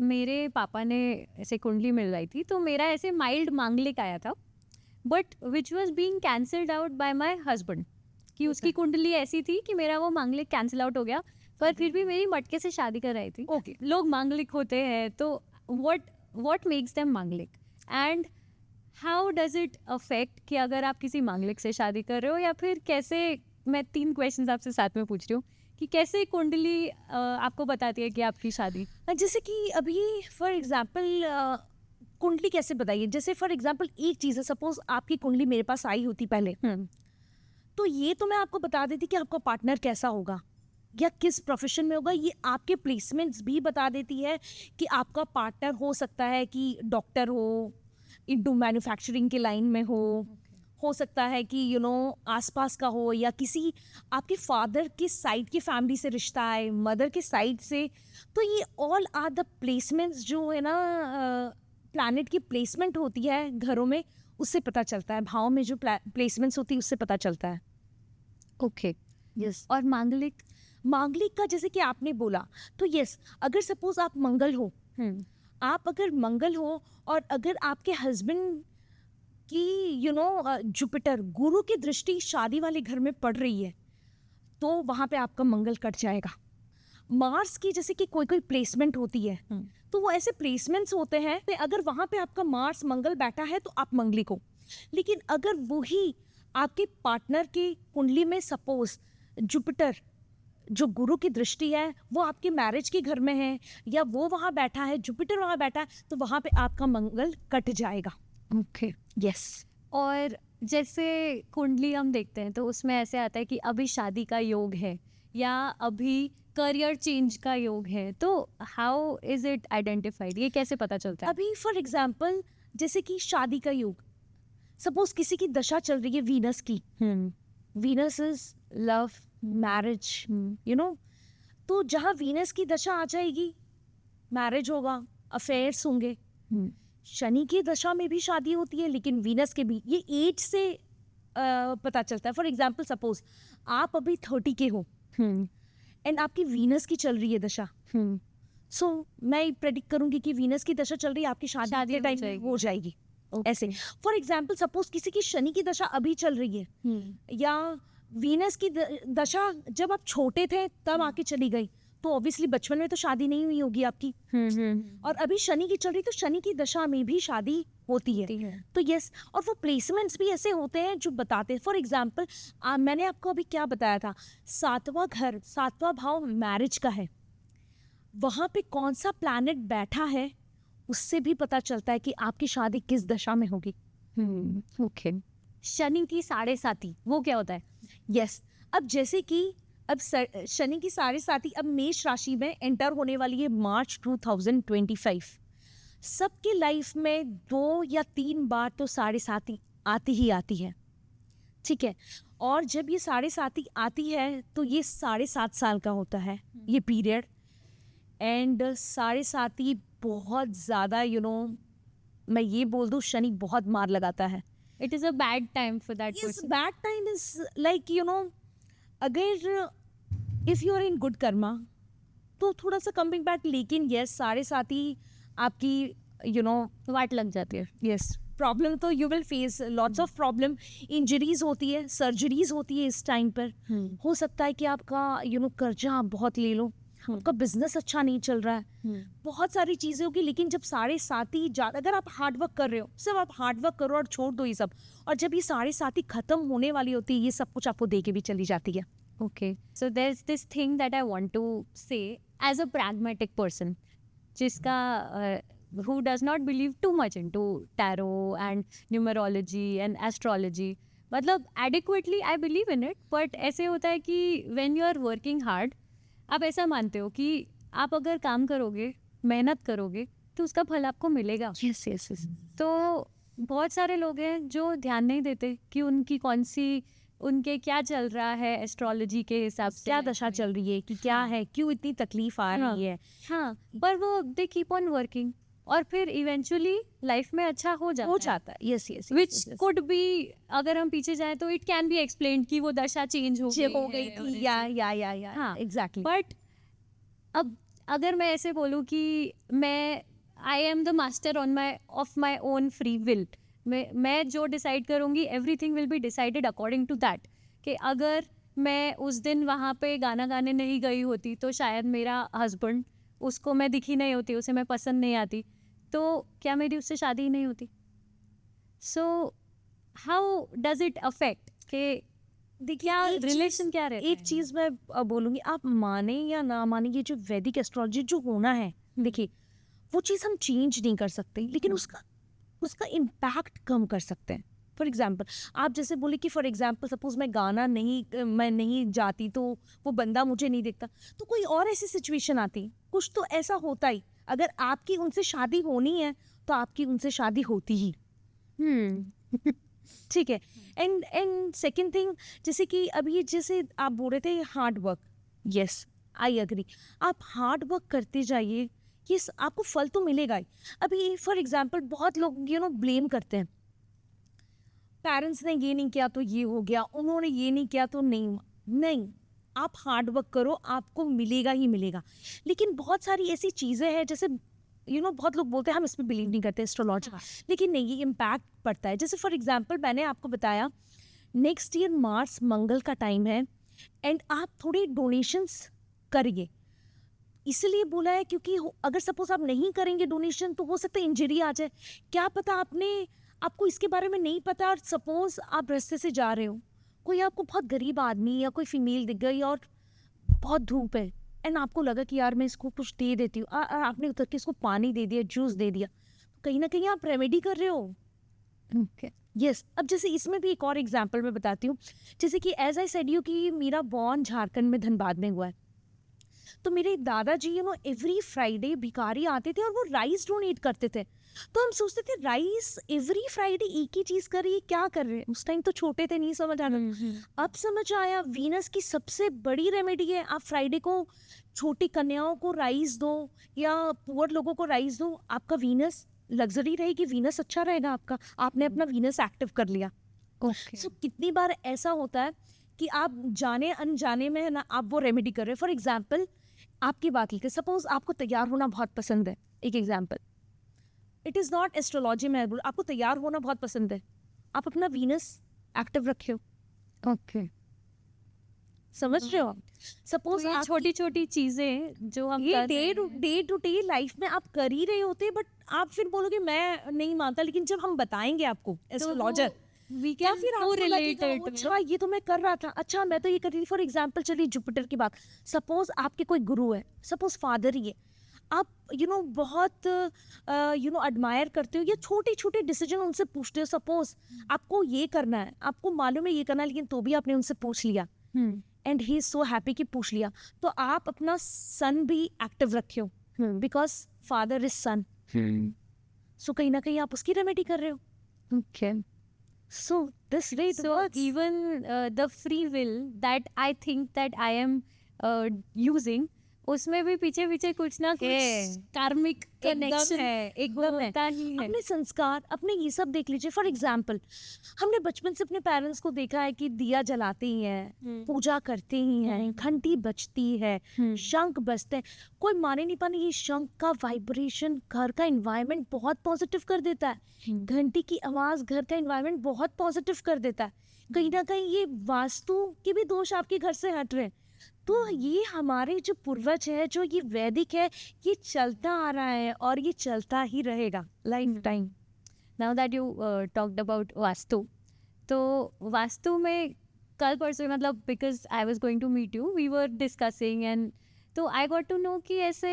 मेरे पापा ने ऐसे कुंडली मिलवाई थी, तो मेरा ऐसे माइल्ड मांगलिक आया था, but which was being cancelled out by my husband, कि उसकी कुंडली ऐसी थी कि मेरा वो मांगलिक कैंसिल आउट हो गया, पर फिर भी मेरी मटके से शादी कर रही थी। ओके, लोग मांगलिक होते हैं, तो what makes them मांगलिक, and how does it affect कि अगर आप किसी मांगलिक से शादी कर रहे हो, या फिर कैसे, मैं 3 क्वेश्चंस आपसे साथ में पूछ रही हूँ कि कैसे कुंडली आपको बताती है कि आपकी शादी। जैसे कि अभी फॉर एग्जांपल कुंडली कैसे बताइए, जैसे फॉर एग्जांपल एक चीज़ है, सपोज आपकी कुंडली मेरे पास आई होती पहले, तो ये तो मैं आपको बता देती कि आपका पार्टनर कैसा होगा या किस प्रोफेशन में होगा। ये आपके प्लेसमेंट्स भी बता देती है कि आपका पार्टनर हो सकता है कि डॉक्टर हो, इनटू मैन्युफैक्चरिंग के लाइन में हो सकता है कि आसपास का हो, या किसी आपके फादर के साइड की फैमिली से रिश्ता है, मदर के साइड से। तो ये ऑल आर द प्लेसमेंट्स जो है ना, प्लैनेट की प्लेसमेंट होती है घरों में, उससे पता चलता है। भाव में जो प्लेसमेंट्स होती है उससे पता चलता है। Okay, yes. और मांगलिक का जैसे कि आपने बोला, तो यस, अगर सपोज आप मंगल हो, आप अगर मंगल हो और अगर आपके हस्बैंड की जुपिटर गुरु की दृष्टि शादी वाले घर में पड़ रही है, तो वहाँ पे आपका मंगल कट जाएगा। मार्स की जैसे कि कोई कोई प्लेसमेंट होती है, तो वो ऐसे प्लेसमेंट्स होते हैं कि अगर वहाँ पे आपका मार्स मंगल बैठा है तो आप मंगलिक हो। लेकिन अगर वही आपके पार्टनर की कुंडली में सपोज जुपिटर जो गुरु की दृष्टि है वो आपके मैरिज के घर में है, या वो वहाँ बैठा है, जुपिटर वहाँ बैठा है, तो वहाँ पे आपका मंगल कट जाएगा। Okay, yes. और जैसे कुंडली हम देखते हैं तो उसमें ऐसे आता है कि अभी शादी का योग है या अभी करियर चेंज का योग है, तो हाउ इज इट आइडेंटिफाइड, ये कैसे पता चलता है? अभी फॉर एग्जाम्पल जैसे कि शादी का योग, सपोज किसी की दशा चल रही है वीनस की, वीनस इज लव, मैरिज, तो जहाँ वीनस की दशा आ जाएगी मैरिज होगा, अफेयर्स होंगे। शनि की दशा में भी शादी होती है, लेकिन वीनस के भी, ये एज से पता चलता है। फॉर एग्जाम्पल सपोज आप अभी 30 के हो एंड आपकी वीनस की चल रही है दशा, सो मैं प्रेडिक्ट करूंगी कि वीनस की दशा चल रही है, आपकी शादी के टाइम हो जाएगी। ऐसे फॉर एग्जाम्पल सपोज किसी की शनि की दशा अभी चल रही है, या वीनस की दशा जब आप छोटे थे तब आके चली गई, तो ऑब्वियसली बचपन में तो शादी नहीं हुई होगी आपकी। और अभी शनि की चल रही, तो शनि की दशा में भी शादी होती है। तो यस, और वो प्लेसमेंट्स भी ऐसे होते हैं जो बताते हैं। फॉर एग्जाम्पल मैंने आपको अभी क्या बताया था, 7वां घर, 7वां भाव मैरिज का है, वहाँ पे कौन सा प्लैनेट बैठा है उससे भी पता चलता है कि आपकी शादी किस दशा में होगी। ओके, शनि की 7.5 वो क्या होता है? यस, अब जैसे कि अब शनि की 7.5 अब मेष राशि में एंटर होने वाली है मार्च 2025। सबके लाइफ में 2 या 3 बार तो 7.5 आती ही आती है, ठीक है। और जब ये 7.5 आती है तो ये 7.5 साल का होता है ये पीरियड, एंड 7.5 बहुत ज़्यादा मैं ये बोल दूँ, शनि बहुत मार लगाता है। It is a bad time for that Yes, person. bad time is like अगर if you are in good karma तो थोड़ा सा कमिंग बैक, लेकिन यस 7.5 आपकी वाट लग जाती है। यस प्रॉब्लम तो you will face lots of problem, injuries होती है, सर्जरीज होती है इस टाइम पर। हो सकता है कि आपका कर्जा आप बहुत ले लो, आपका बिजनेस अच्छा नहीं चल रहा है, बहुत सारी चीजें होगी, लेकिन जब साढ़े साथ ही अगर आप हार्ड वर्क कर रहे हो, सिर्फ आप हार्ड वर्क करो और छोड़ दो ये सब, और जब ये साढ़े साथ ही खत्म होने वाली होती है, ये सब कुछ आपको दे के भी चली जाती है. Okay, so there's this thing that I want to say as a pragmatic person, जिसका who does not believe too much into tarot and numerology and astrology. मतलब adequately I believe in it, but ऐसे होता है कि when you are working hard, आप ऐसा मानते हो कि आप अगर काम करोगे, मेहनत करोगे, तो उसका फल आपको मिलेगा. Yes yes yes. तो बहुत सारे लोग हैं जो ध्यान नहीं देते कि उनकी कौन सी, उनके क्या चल रहा है एस्ट्रोलॉजी के हिसाब से, क्या दशा चल रही है, कि क्या है, क्यों इतनी तकलीफ आ रही है. हाँ, पर वो दे कीप ऑन वर्किंग और फिर इवेंचुअली लाइफ में अच्छा हो जाता है. Yes yes. Which could be, अगर हम पीछे जाए तो इट कैन बी एक्सप्लेन कि वो दशा चेंज हो गई थी, या हाँ, एग्जैक्टली. बट अब अगर मैं ऐसे बोलूँ कि मैं I am the master of my own free will, मैं जो डिसाइड करूँगी everything will be decided according to that. कि अगर मैं उस दिन वहाँ पे गाना गाने नहीं गई होती तो शायद मेरा हस्बैंड, उसको मैं दिखी नहीं होती, उसे मैं पसंद नहीं आती, तो क्या मेरी उससे शादी ही नहीं होती. So how does it affect के देखिए रिलेशन क्या रहता है. एक चीज मैं बोलूंगी, आप माने या ना माने, ये जो वैदिक एस्ट्रोलॉजी जो होना है, देखिए वो चीज हम चेंज नहीं कर सकते, लेकिन उसका इम्पैक्ट कम कर सकते हैं. फॉर एग्जाम्पल, आप जैसे बोले कि फॉर एग्जाम्पल सपोज मैं नहीं जाती तो वो बंदा मुझे नहीं देखता, तो कोई और ऐसी सिचुएशन आती, कुछ तो ऐसा होता ही. अगर आपकी उनसे शादी होनी है तो आपकी उनसे शादी होती ही. ठीक है. एंड सेकेंड थिंग, जैसे कि अभी जैसे आप बोल रहे थे hard work, yes I agree, आप हार्ड वर्क करते जाइए, ये आपको फल तो मिलेगा ही. अभी फॉर एग्जाम्पल बहुत लोग ब्लेम करते हैं, पेरेंट्स ने ये नहीं किया तो ये हो गया, उन्होंने ये नहीं किया तो नहीं. आप हार्ड वर्क करो, आपको मिलेगा ही मिलेगा. लेकिन बहुत सारी ऐसी चीज़ें हैं, जैसे बहुत लोग बोलते हैं हम इसमें बिलीव नहीं करते एस्ट्रोलॉजी, लेकिन नहीं, ये इम्पैक्ट पड़ता है. जैसे फॉर एग्जाम्पल मैंने आपको बताया नेक्स्ट ईयर मार्स मंगल का टाइम है, एंड आप थोड़े डोनेशंस करिए. इसलिए बोला है क्योंकि अगर सपोज आप नहीं करेंगे डोनेशन तो हो सकता है इंजरी आ जाए. क्या पता आपको इसके बारे में नहीं पता, और सपोज आप रास्ते से जा रहे हो, कोई आपको बहुत गरीब आदमी या कोई फीमेल दिख गई और बहुत धूप है, एंड आपको लगा कि यार मैं इसको कुछ दे देती हूँ, आपने उतर के इसको पानी दे दिया, जूस दे दिया, तो कहीं ना कहीं आप रेमेडी कर रहे हो. यस. अब जैसे इसमें भी एक और एग्जाम्पल मैं बताती हूँ. जैसे कि एज आई सेड यू कि मेरा बॉर्न झारखंड में धनबाद में हुआ है, तो मेरे दादाजी एवरी फ्राइडे भिखारी आते थे और वो राइस डोनेट करते थे. तो हम सोचते थे राइस एवरी फ्राइडे एक ही चीज कर रही है, क्या कर रहे हैं. उस टाइम तो छोटे थे, नहीं समझ आ रहा. अब समझ आया, वीनस की सबसे बड़ी रेमेडी है, आप फ्राइडे को छोटी कन्याओं को राइस दो या पुअर लोगों को राइस दो, आपका वीनस लग्जरी रहेगी, वीनस अच्छा रहेगा आपका, आपने अपना वीनस एक्टिव कर लिया. सो कितनी बार ऐसा होता है कि आप जाने अनजाने में है ना, आप वो रेमेडी कर रहे हैं. फॉर एग्जाम्पल आपकी बात लेकर, सपोज आपको तैयार होना बहुत पसंद है, एक example, it is not astrology में बोल, आपको तैयार होना बहुत पसंद है, आप अपना वीनस एक्टिव रखे हो. ओके, समझ रहे हो. सपोज तो छोटी छोटी चीजें जो हम ये डे टू डे लाइफ में आप कर ही रहे होते, बट आप फिर बोलोगे मैं नहीं मानता, लेकिन जब हम बताएंगे आपको एस्ट्रोलॉजर, क्या फिर आपको रिलेटेड, अच्छा ये तो मैं कर रहा था, अच्छा मैं तो ये कर रही थी. फॉर एग्जाम्पल चलिए जुपिटर की बात, सपोज आपके कोई गुरु है, सपोज फादर ही है, आप बहुत एडमायर करते हो या छोटे छोटे डिसीजन उनसे पूछते हो. सपोज आपको ये करना है, आपको मालूम है ये करना है, लेकिन तो भी आपने उनसे पूछ लिया, and he is so happy कि पूछ लिया, तो आप अपना सन भी एक्टिव रखे हो, बिकॉज फादर इज सन. सो कहीं ना कहीं आप उसकी रेमेडी कर रहे हो. Okay. So this way it So works. even the free will that I think that I am using, उसमें भी पीछे पीछे कुछ ना कुछ कार्मिक कनेक्शन एकदम है. अपने संस्कार, अपने ये सब देख लीजिए. फॉर एग्जाम्पल हमने बचपन से अपने पेरेंट्स को देखा है कि दिया जलाते ही हैं, पूजा करते ही हैं, घंटी बजती है, शंख बजते हैं. कोई माने नहीं पाने, ये शंख का वाइब्रेशन घर का एनवायरनमेंट बहुत पॉजिटिव कर देता है. घंटी की आवाज घर का एनवायरनमेंट बहुत पॉजिटिव कर देता है. कहीं ना कहीं ये वास्तु के भी दोष आपके घर से हट रहे हैं. तो ये हमारे जो पूर्वज है, जो ये वैदिक है, ये चलता आ रहा है और ये चलता ही रहेगा life time. Now that you talked about vastu, तो वास्तु में कल परसों मतलब because I was going to meet you, we were discussing and तो आई गॉट टू नो कि ऐसे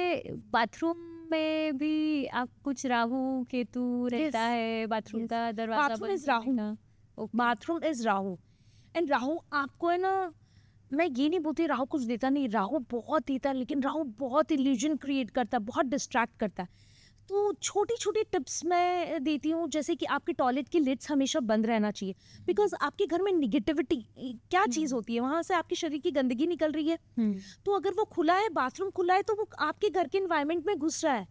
बाथरूम में भी आप कुछ राहु केतु रहता Yes. है, बाथरूम Yes. का दरवाजा Bathroom बंद is राहु. करने का। Bathroom is Rahu, and Rahu आपको है ना, मैं ये नहीं बोलती राहु कुछ देता नहीं, राहु बहुत देता है, लेकिन राहु बहुत इल्यूजन क्रिएट करता है, बहुत डिस्ट्रैक्ट करता है। तो छोटी छोटी टिप्स मैं देती हूँ, जैसे कि आपके टॉयलेट की लिड्स हमेशा बंद रहना चाहिए, बिकॉज आपके घर में निगेटिविटी क्या चीज़ होती है, वहाँ से आपके शरीर की गंदगी निकल रही है। तो अगर वो खुला है, बाथरूम खुला है, तो वो आपके घर के इन्वायरमेंट में घुस रहा है,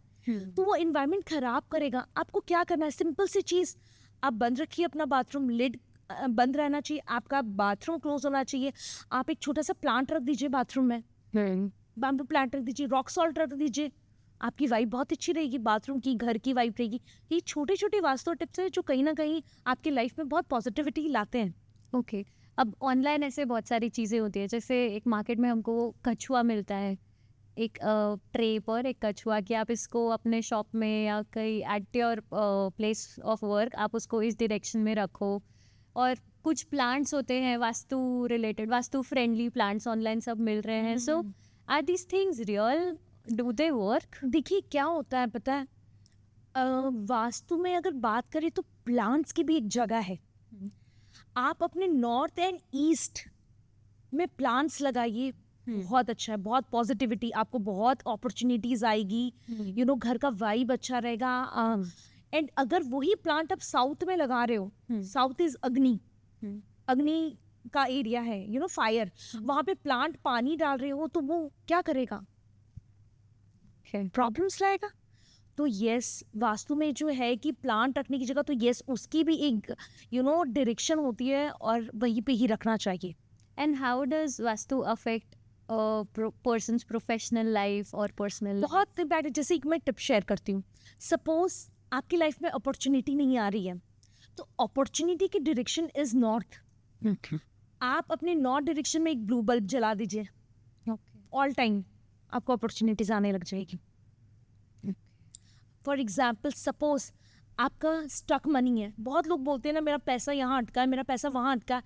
तो वो इन्वायरमेंट खराब करेगा। आपको क्या करना है, सिंपल सी चीज़, आप बंद रखिए अपना बाथरूम, लिड बंद रहना चाहिए, आपका बाथरूम क्लोज होना चाहिए। आप एक छोटा सा प्लांट रख दीजिए बाथरूम में, बैम्बू प्लांट रख दीजिए, रॉक सॉल्ट रख दीजिए, आपकी वाइब बहुत अच्छी रहेगी, बाथरूम की, घर की वाइब रहेगी। ये छोटे छोटे वास्तु टिप्स हैं जो कहीं ना कहीं आपकी लाइफ में बहुत पॉजिटिविटी लाते हैं। ओके अब ऑनलाइन ऐसे बहुत सारी चीज़ें होती है, जैसे एक मार्केट में हमको कछुआ मिलता है, एक ट्रे पर एक कछुआ, कि आप इसको अपने शॉप में या कहीं at your place of work आप उसको इस डायरेक्शन में रखो। और कुछ प्लांट्स होते हैं vastu related, vastu friendly plants online सब मिल रहे हैं। So are this things real, do they work? देखिए क्या होता है पता है, वास्तु में अगर बात करें तो प्लांट्स की भी एक जगह है। आप अपने नॉर्थ एंड ईस्ट में प्लांट्स लगाइए, बहुत अच्छा है, बहुत पॉजिटिविटी, आपको बहुत अपॉर्चुनिटीज आएगी, यू नो, घर का वाइब अच्छा रहेगा। एंड अगर वही प्लांट आप साउथ में लगा रहे हो, साउथ इज अग्नि, अग्नि का एरिया है, यू नो, फायर, वहां पे प्लांट पानी डाल रहे हो तो वो क्या करेगा, प्रॉब्लम्स लाएगा। तो यस, वास्तु में जो है कि प्लांट रखने की जगह, तो यस उसकी भी एक यू नो डायरेक्शन होती है और वहीं पे ही रखना चाहिए। And how does vastu affect persons professional life और पर्सनल? बहुत इम्पैक्ट, जैसे एक मैं टिप शेयर करती हूँ। सपोज आपकी लाइफ में अपॉर्चुनिटी नहीं आ रही है, तो अपॉर्चुनिटी की डायरेक्शन इज नॉर्थ। आप अपने नॉर्थ डायरेक्शन में एक ब्लू बल्ब जला दीजिए, ऑल टाइम आपको अपॉर्चुनिटीज आने लग जाएगी। फॉर एग्जाम्पल, सपोज आपका स्टक मनी है, बहुत लोग बोलते हैं ना मेरा पैसा यहाँ अटका है, मेरा पैसा वहाँ अटका है।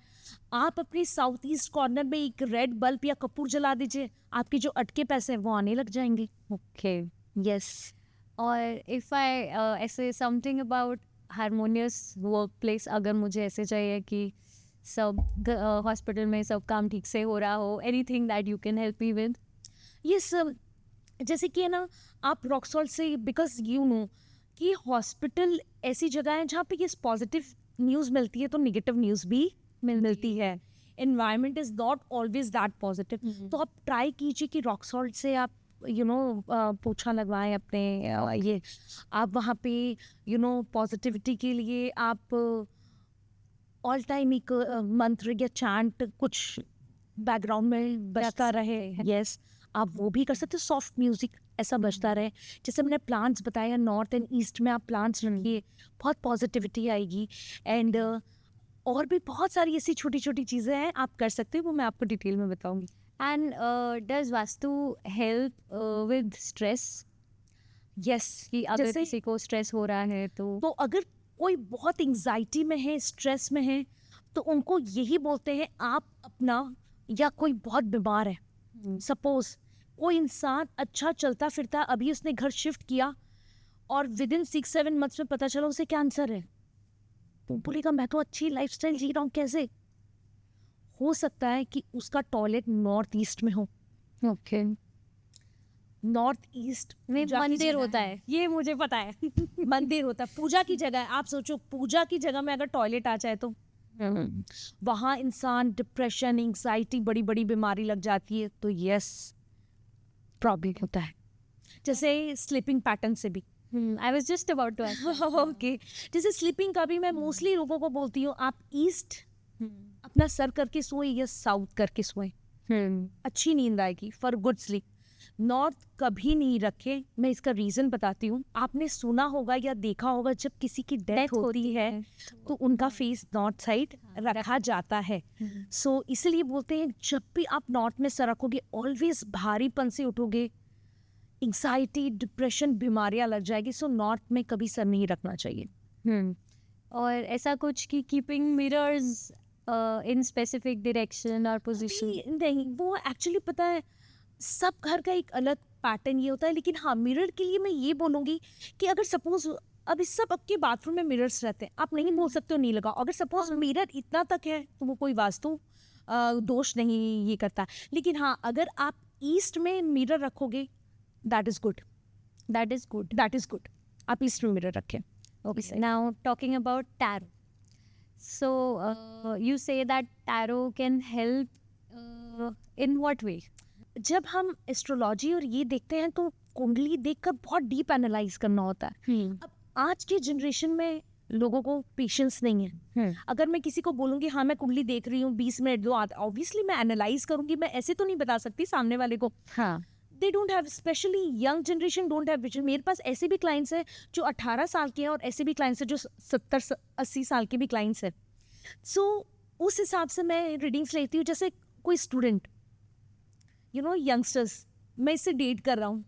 आप अपने साउथ ईस्ट कॉर्नर में एक रेड बल्ब या कपूर जला दीजिए, आपके जो अटके पैसे हैं वो आने लग जाएंगे। Okay yes. और इफ़ आई ऐसे something about harmonious work place, अगर मुझे ऐसे चाहिए कि सब हॉस्पिटल में सब काम ठीक से हो रहा हो, anything that you can help me with? Yes, जैसे कि है ना, आप रॉक सॉल्ट से, बिकॉज यू नो कि हॉस्पिटल ऐसी जगह है जहाँ पे ये पॉजिटिव न्यूज़ मिलती है तो नेगेटिव न्यूज़ भी मिलती है। Environment is not always that positive. तो आप ट्राई कीजिए कि रॉक सॉल्ट से आप यू नो पोछा लगवाएं अपने, ये आप वहाँ पे यू नो पॉजिटिविटी के लिए आप ऑल टाइम एक मंत्र या चैंट कुछ बैकग्राउंड में बजता रहे। यस, आप वो भी कर सकते हो, सॉफ्ट म्यूजिक ऐसा बजता रहे। जैसे मैंने प्लांट्स बताया, नॉर्थ एंड ईस्ट में आप प्लांट्स रखिए, बहुत पॉजिटिविटी आएगी। एंड और भी बहुत सारी ऐसी छोटी छोटी चीज़ें हैं आप कर सकते हो, वो मैं आपको डिटेल में बताऊंगी। And does vastu help with stress? Yes, कि अगर जैसे किसी को स्ट्रेस हो रहा है तो अगर कोई बहुत एंजाइटी में है, स्ट्रेस में है, तो उनको यही बोलते हैं आप अपना, या कोई बहुत बीमार है, सपोज कोई इंसान अच्छा चलता फिरता, अभी उसने घर शिफ्ट किया और विद इन 6-7 मंथ्स में पता चला उसे कैंसर है, तो बोलेगा मैं तो अच्छी लाइफस्टाइल जी रहा हूँ, कैसे हो सकता है कि उसका टॉयलेट नॉर्थ ईस्ट में हो। ओके नॉर्थ ईस्ट में मंदिर होता है, ये मुझे पता है। मंदिर होता है, पूजा की जगह है। आप सोचो पूजा की जगह में अगर टॉयलेट आ जाए तो वहाँ इंसान डिप्रेशन, एंग्जाइटी, बड़ी बड़ी बीमारी लग जाती है। तो यस, प्रॉब्लम होता है। जैसे स्लीपिंग पैटर्न से भी, I was just about to ask. Okay, जैसे स्लीपिंग का भी मैं मोस्टली लोगों को बोलती हूँ आप ईस्ट अपना सर करके सोए या साउथ करके सोए, अच्छी नींद आएगी फॉर गुड स्लीप। नॉर्थ कभी नहीं रखे। मैं इसका रीज़न बताती हूँ। आपने सुना होगा या देखा होगा जब किसी की डेथ होती है तो उनका फेस नॉर्थ साइड रखा जाता है। सो इसलिए बोलते हैं जब भी आप नॉर्थ में सर रखोगे ऑलवेज भारीपन से उठोगे, एंग्जाइटी, डिप्रेशन, बीमारियां लग जाएगी। सो नॉर्थ में कभी सर नहीं रखना चाहिए। और ऐसा कुछ कि keeping mirrors in specific direction और पोजीशन? नहीं, वो एक्चुअली पता है सब घर का एक अलग पैटर्न ये होता है, लेकिन हाँ मिरर के लिए मैं ये बोलूँगी कि अगर सपोज अब इस सब आपके बाथरूम में मिरर्स रहते हैं, आप नहीं बोल सकते हो नहीं लगाओ। अगर सपोज मिरर इतना तक है तो वो कोई वास्तु दोष नहीं ये करता। लेकिन हाँ अगर आप ईस्ट में मिरर रखोगे that is good, that is good. That is good. आप ईस्ट में मिरर रखें। Okay, now talking about tarot. So, you say that tarot can help in what way? जब हम एस्ट्रोलॉजी और ये देखते हैं तो कुंडली देखकर बहुत डीप एनालाइज करना होता है। अब आज के जनरेशन में लोगों को पेशेंस नहीं है। अगर मैं किसी को बोलूँगी हाँ मैं कुंडली देख रही हूँ 20 मिनट दो, ऑब्वियसली मैं एनालाइज करूँगी, मैं ऐसे तो नहीं बता सकती सामने वाले को। हाँ, they don't have, specially young generation don't have vision. मेरे पास ऐसे भी क्लाइंट्स हैं जो 18 साल के हैं और ऐसे भी क्लाइंट्स हैं जो 70-80 साल के भी क्लाइंट्स हैं। सो उस हिसाब से मैं रीडिंग्स लेती हूँ। जैसे कोई स्टूडेंट यंगस्टर्स, मैं इससे डेट कर रहा हूँ,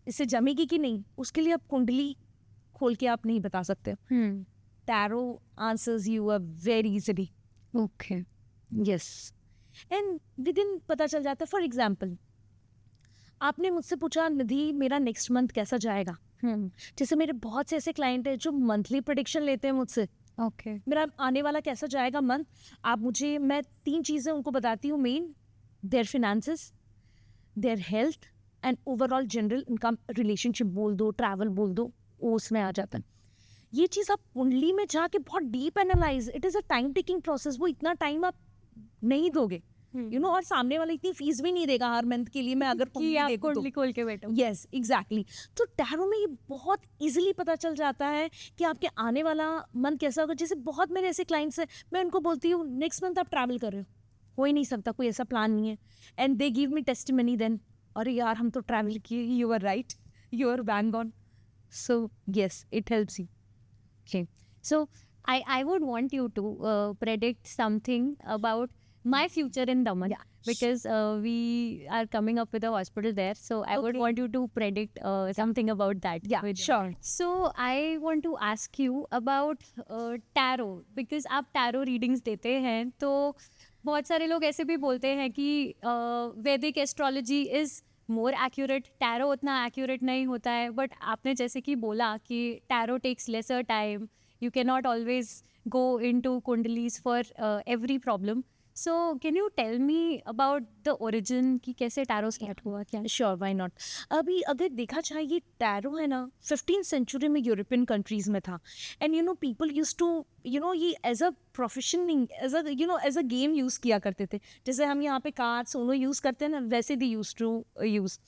इससे जमेगी कि नहीं, उसके लिए आप कुंडली खोल के आप नहीं बता सकते। Tarot answers you a very easily. Okay, yes, and with in पता चल जाता है। फॉर एग्जाम्पल आपने मुझसे पूछा निधि मेरा नेक्स्ट मंथ कैसा जाएगा। जैसे मेरे बहुत से ऐसे क्लाइंट हैं जो मंथली प्रेडिक्शन लेते हैं मुझसे, ओके, मेरा आने वाला कैसा जाएगा मंथ। आप मुझे, मैं 3 चीज़ें उनको बताती हूँ main, their finances, their health and overall general उनका रिलेशनशिप बोल दो, ट्रैवल बोल दो, वो उसमें आ जाता है। ये चीज़ आप कुंडली में जाके बहुत deep analyse, it is a time taking process. वो इतना टाइम आप नहीं दोगे और सामने वाला इतनी फीस भी नहीं देगा हर मंथ के लिए। मैं अगर कि आप कुंडली खोल के बैठो। Yes exactly. तो टैरो में ये बहुत इजीली पता चल जाता है कि आपके आने वाला मंथ कैसा होगा। जैसे बहुत मेरे ऐसे क्लाइंट्स हैं, मैं उनको बोलती हूँ नेक्स्ट मंथ आप ट्रैवल कर रहे हो ही नहीं सकता, कोई ऐसा प्लान नहीं है, and they give me testimony then, अरे यार हम तो ट्रैवल किए, you are right, you are bang on. So yes it helps you. Okay, so I would want you to predict something about my future in Daman, Yeah, because we are coming up with a hospital there. So I would Okay. want you to predict something about that. Yeah, with- sure. So I want to ask you about tarot, because आप tarot readings देते हैं तो बहुत सारे लोग ऐसे भी बोलते हैं कि Vedic astrology is more accurate, tarot उतना एक्यूरेट नहीं होता है। बट आपने जैसे कि बोला कि tarot takes lesser time, you can not always go into kundlis for every problem. So can you tell me about the origin कि कैसे टैरो स्टार्ट हुआ, क्या? Sure, why not. अभी अगर देखा जाए ये टैरो है ना 15th सेंचुरी में यूरोपियन कंट्रीज में था, एंड पीपल यूज टू ये एज अ प्रोफेशन नहीं, एज अ गेम यूज़ किया करते थे। जैसे हम यहाँ पे कार्ड्स उन्होंने यूज़ करते हैं ना, वैसे दे यूज टू यूज़।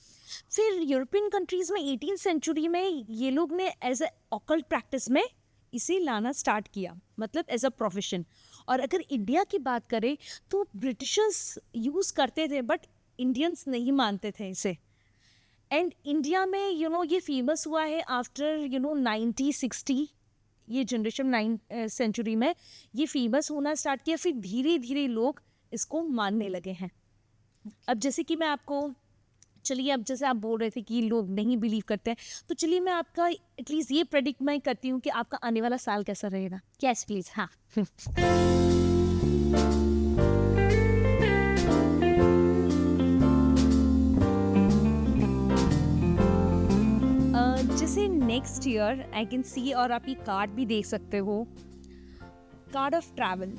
फिर यूरोपियन कंट्रीज में 18th सेंचुरी में ये लोग ने एज अ ऑकल्ट प्रैक्टिस में इसे लाना स्टार्ट किया, मतलब एज अ प्रोफेशन। और अगर इंडिया की बात करें तो ब्रिटिशर्स यूज़ करते थे बट इंडियंस नहीं मानते थे इसे। एंड इंडिया में ये फेमस हुआ है आफ्टर 1960, ये जनरेशन 9th सेंचुरी में ये फेमस होना स्टार्ट किया। फिर धीरे धीरे लोग इसको मानने लगे हैं। अब जैसे कि मैं आपको, चलिए अब जैसे आप बोल रहे थे कि लोग नहीं बिलीव करते हैं, तो चलिए मैं आपका एटलीस्ट ये प्रेडिक्ट मैं करती हूँ कि आपका आने वाला साल कैसा रहेगा। Yes please. हाँ, जैसे next year I can see, और आप ये कार्ड भी देख सकते हो, card of travel.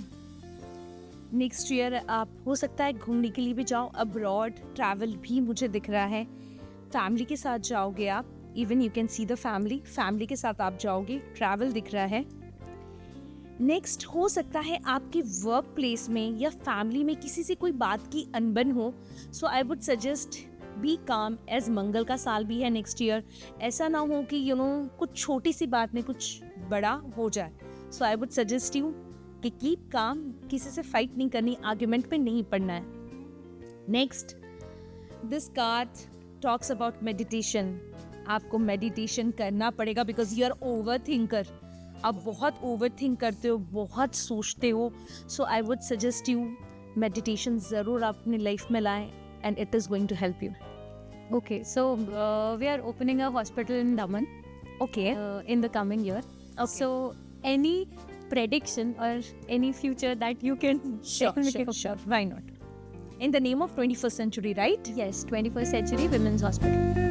Next year आप हो सकता है घूमने के लिए भी जाओ, अब्रॉड ट्रैवल भी मुझे दिख रहा है। फैमिली के साथ जाओगे आप, even you can see the family के साथ आप जाओगे, ट्रैवल दिख रहा है। नेक्स्ट हो सकता है आपके वर्क प्लेस में या फैमिली में किसी से कोई बात की अनबन हो। So I would suggest B काम, एज मंगल का साल भी है नेक्स्ट ईयर। ऐसा ना हो कि कुछ छोटी सी बात में कुछ बड़ा हो जाए। सो आई वुड सजेस्ट यू कि कीप काम, किसी से फाइट नहीं करनी, आर्ग्यूमेंट पे नहीं पड़ना है। Next this card talks about meditation. आपको मेडिटेशन करना पड़ेगा because you are over thinker. आप बहुत ओवर थिंक करते हो, बहुत सोचते हो. So I would suggest you meditation ज़रूर आप अपनी लाइफ में लाएं and it is going to help you. Okay, so we are opening a hospital in Daman okay. in the coming year. Okay. So, any prediction or any future that you can tell me? Sure. Why not? In the name of 21st century, right? Yes, 21st Century Women's Hospital.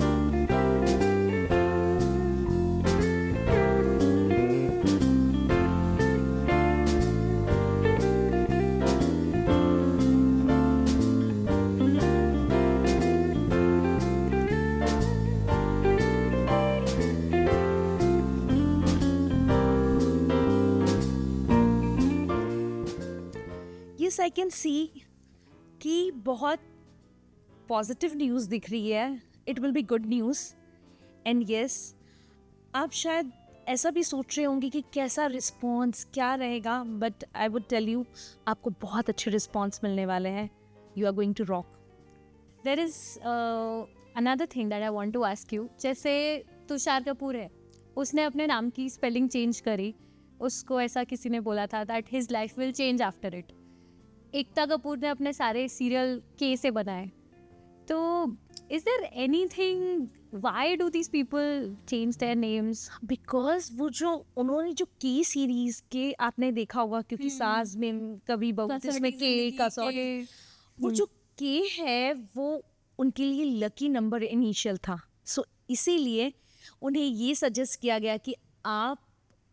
Yes, I can see कि बहुत positive news दिख रही है. It will be good news. And yes, आप शायद ऐसा भी सोच रहे होंगे कि कैसा रिस्पॉन्स क्या रहेगा, but I would tell you आपको बहुत अच्छे रिस्पॉन्स मिलने वाले हैं. You are going to rock. There is another thing that I want to ask you. जैसे तुषार कपूर है, उसने अपने नाम की स्पेलिंग चेंज करी. उसको ऐसा किसी ने बोला था that his life will change after it. Ekta Kapoor ने अपने सारे सीरियल के से बनाए. तो is there anything, why do these people change their names? Because वो जो उन्होंने जो के सीरीज के आपने देखा होगा, क्योंकि सास में कभी बहू जिसमें के का वो जो के है वो उनके लिए लकी नंबर इनिशियल था. सो इसीलिए उन्हें ये सजेस्ट किया गया कि आप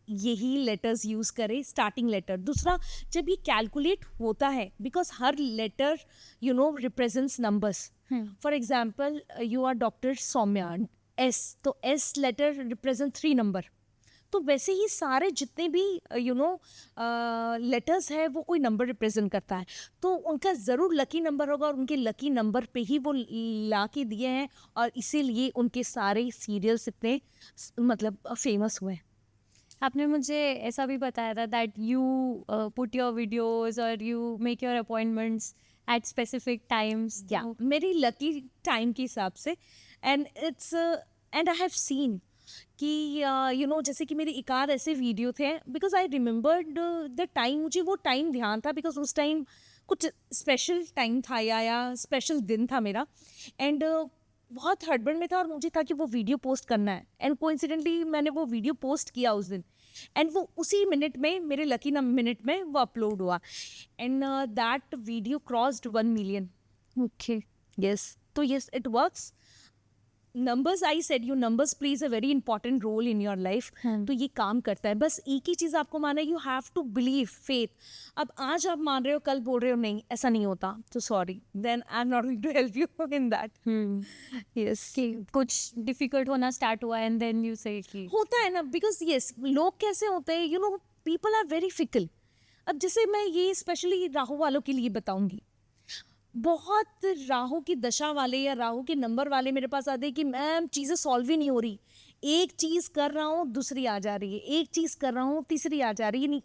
यही लेटर्स यूज़ करें, स्टार्टिंग लेटर. दूसरा, जब ये कैलकुलेट होता है, बिकॉज हर letter you know represents numbers. For example, you are doctor Saumya, S, तो एस लेटर रिप्रेजेंट 3 नंबर. तो वैसे ही सारे जितने भी यू नो लेटर्स है वो कोई नंबर रिप्रेजेंट करता है. तो उनका ज़रूर लकी नंबर होगा और उनके लकी नंबर पे ही वो ला के दिए हैं, और इसीलिए उनके सारे सीरियल्स इतने मतलब फेमस हुए. आपने मुझे ऐसा भी बताया था that you put your videos और you make your appointments at specific times. या मेरी लकी टाइम के हिसाब से. And it's and I have seen कि यू नो जैसे कि मेरे एक आध ऐसे वीडियो थे, because I remembered the time. मुझे वो टाइम ध्यान था बिकॉज उस टाइम कुछ स्पेशल टाइम था या स्पेशल दिन था मेरा. एंड बहुत हड़बड़ में था और मुझे था कि वो वीडियो पोस्ट करना है. एंड कोइंसिडेंटली मैंने वो वीडियो पोस्ट किया उस दिन, एंड वो उसी मिनट में, मेरे लकी मिनट में वो अपलोड हुआ. And that video crossed 1 million. Okay. Yes, तो yes, it works. Numbers, I said you, numbers plays a very important role in your life. तो ये काम करता है. बस एक ही चीज़ आपको माना है, you have to believe, faith. अब आज आप मान रहे हो, कल बोल रहे हो नहीं, ऐसा नहीं होता, तो sorry, then I am not going to help you in that. Yes, कि कुछ डिफिकल्ट होना स्टार्ट हुआ एंड देन यू से कि होता है ना, बिकॉज यस, लोग कैसे होते हैं, you know, people are very fickle. अब जैसे मैं ये स्पेशली राहु वालों के लिए बताऊंगी, बहुत राहु की दशा वाले या राहु के नंबर वाले मेरे पास आते हैं कि मैम चीज़ें सॉल्व ही नहीं हो रही. एक चीज़ कर रहा हूँ दूसरी आ जा रही है, एक चीज़ कर रहा हूँ तीसरी आ जा रही है. नहीं,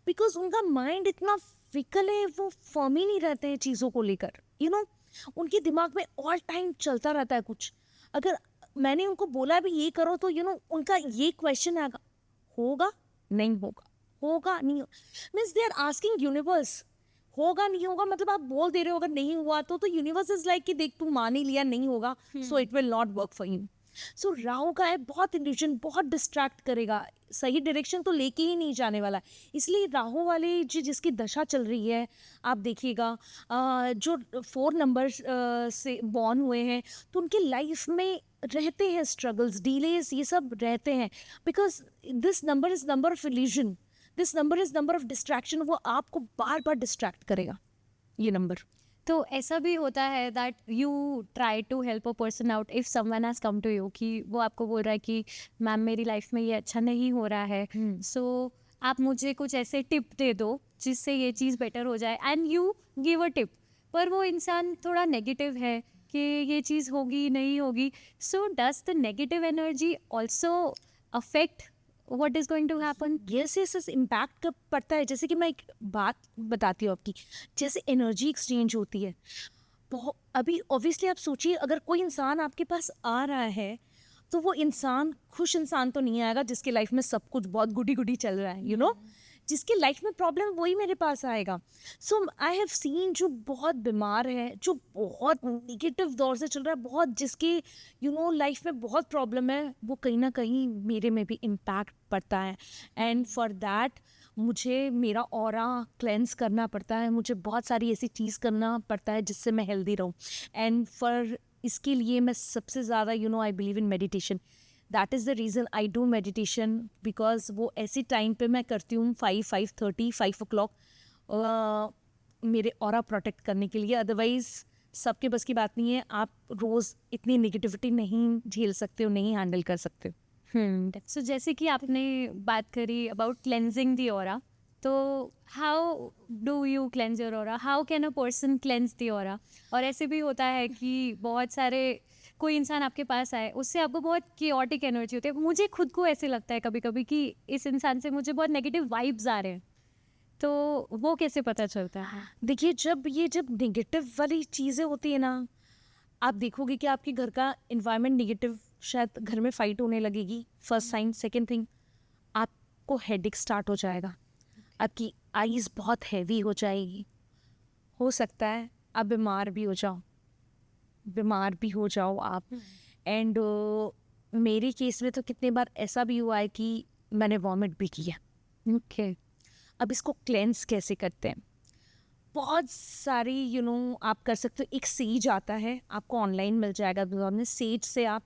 बिकॉज उनका माइंड इतना फिकल है, वो फर्म ही नहीं रहते हैं चीज़ों को लेकर. यू नो, उनके दिमाग में ऑल टाइम चलता रहता है कुछ. अगर मैंने उनको बोला भी ये करो, तो यू नो उनका ये क्वेश्चन आएगा, होगा नहीं होगा, होगा नहीं, means they are asking universe, होगा नहीं होगा, मतलब आप बोल दे रहे हो अगर नहीं हुआ तो यूनिवर्स इज लाइक कि देख तू मान ही लिया नहीं होगा, so it will not work for you. So Rahu का है बहुत इल्यूजन, बहुत डिस्ट्रैक्ट करेगा, सही डायरेक्शन तो लेके ही नहीं जाने वाला. इसलिए राहु वाले जिसकी दशा चल रही है, आप देखिएगा जो 4 नंबर से बॉर्न हुए हैं, तो उनके लाइफ में रहते हैं स्ट्रगल्स, डिलेज, ये सब रहते हैं. Because this number is number of illusion, this number is number of distraction. वो आपको बार बार डिस्ट्रैक्ट करेगा ये नंबर. तो ऐसा भी होता है that you try to help a person out if someone has come to you कि वो आपको बोल रहा है कि मैम मेरी लाइफ में ये अच्छा नहीं हो रहा है, सो आप मुझे कुछ ऐसे टिप दे दो जिससे ये चीज़ बेटर हो जाए, and you give a tip, पर वो इंसान थोड़ा नेगेटिव है कि ये चीज़ होगी नहीं होगी. So does the negative energy also affect what is going to happen? Yes yes yes, impact कब पड़ता है. जैसे कि मैं एक बात बताती हूँ आपकी, जैसे एनर्जी एक्सचेंज होती है, बहुत अभी ऑब्वियसली आप सोचिए, अगर कोई इंसान आपके पास आ रहा है तो वो इंसान खुश इंसान तो नहीं आएगा जिसके लाइफ में सब कुछ बहुत गुडी गुडी चल रहा है, यू नो, जिसके लाइफ में प्रॉब्लम वही मेरे पास आएगा. सो आई हैव सीन जो बहुत बीमार है, जो बहुत निगेटिव दौर से चल रहा है, बहुत जिसके यू नो लाइफ में बहुत प्रॉब्लम है, वो कहीं ना कहीं मेरे में भी इम्पैक्ट पड़ता है. एंड फॉर दैट मुझे मेरा ऑरा क्लेंस करना पड़ता है, मुझे बहुत सारी ऐसी चीज़ करना पड़ता है जिससे मैं हेल्दी रहूँ. एंड फॉर इसके लिए मैं सबसे ज़्यादा you know I believe in meditation. That is the reason I do meditation, because वो ऐसी टाइम पे मैं करती हूँ 5:30 5 o'clock मेरे ऑरा प्रोटेक्ट करने के लिए. अदरवाइज़ सबके बस की बात नहीं है, आप रोज़ इतनी नेगेटिविटी नहीं झेल सकते हो, नहीं हैंडल कर सकते हो. सो जैसे कि आपने बात करी अबाउट क्लेंजिंग द ऑरा, तो how do you cleanse your aura, how can a person cleanse the aura? और ऐसे भी होता है कि बहुत सारे कोई इंसान आपके पास आए, उससे आपको बहुत केओटिक एनर्जी होती है. मुझे खुद को ऐसे लगता है कभी कभी कि इस इंसान से मुझे बहुत नेगेटिव वाइब्स आ रहे हैं, तो वो कैसे पता चलता है? देखिए, जब नेगेटिव वाली चीज़ें होती है ना, आप देखोगे कि आपके घर का इन्वायरमेंट नेगेटिव, शायद घर में फाइट होने लगेगी, फर्स्ट साइन. सेकंड थिंग, आपको हेडेक स्टार्ट हो जाएगा, आपकी आईज बहुत हैवी हो जाएगी, हो सकता है आप बीमार भी हो जाओ आप. एंड मेरे केस में तो कितने बार ऐसा भी हुआ है कि मैंने वॉमिट भी किया. ओके. अब इसको क्लेंस कैसे करते हैं? बहुत सारी यू नो आप कर सकते हो. एक सेज आता है, आपको ऑनलाइन मिल जाएगा अमेज़न में. सेज से आप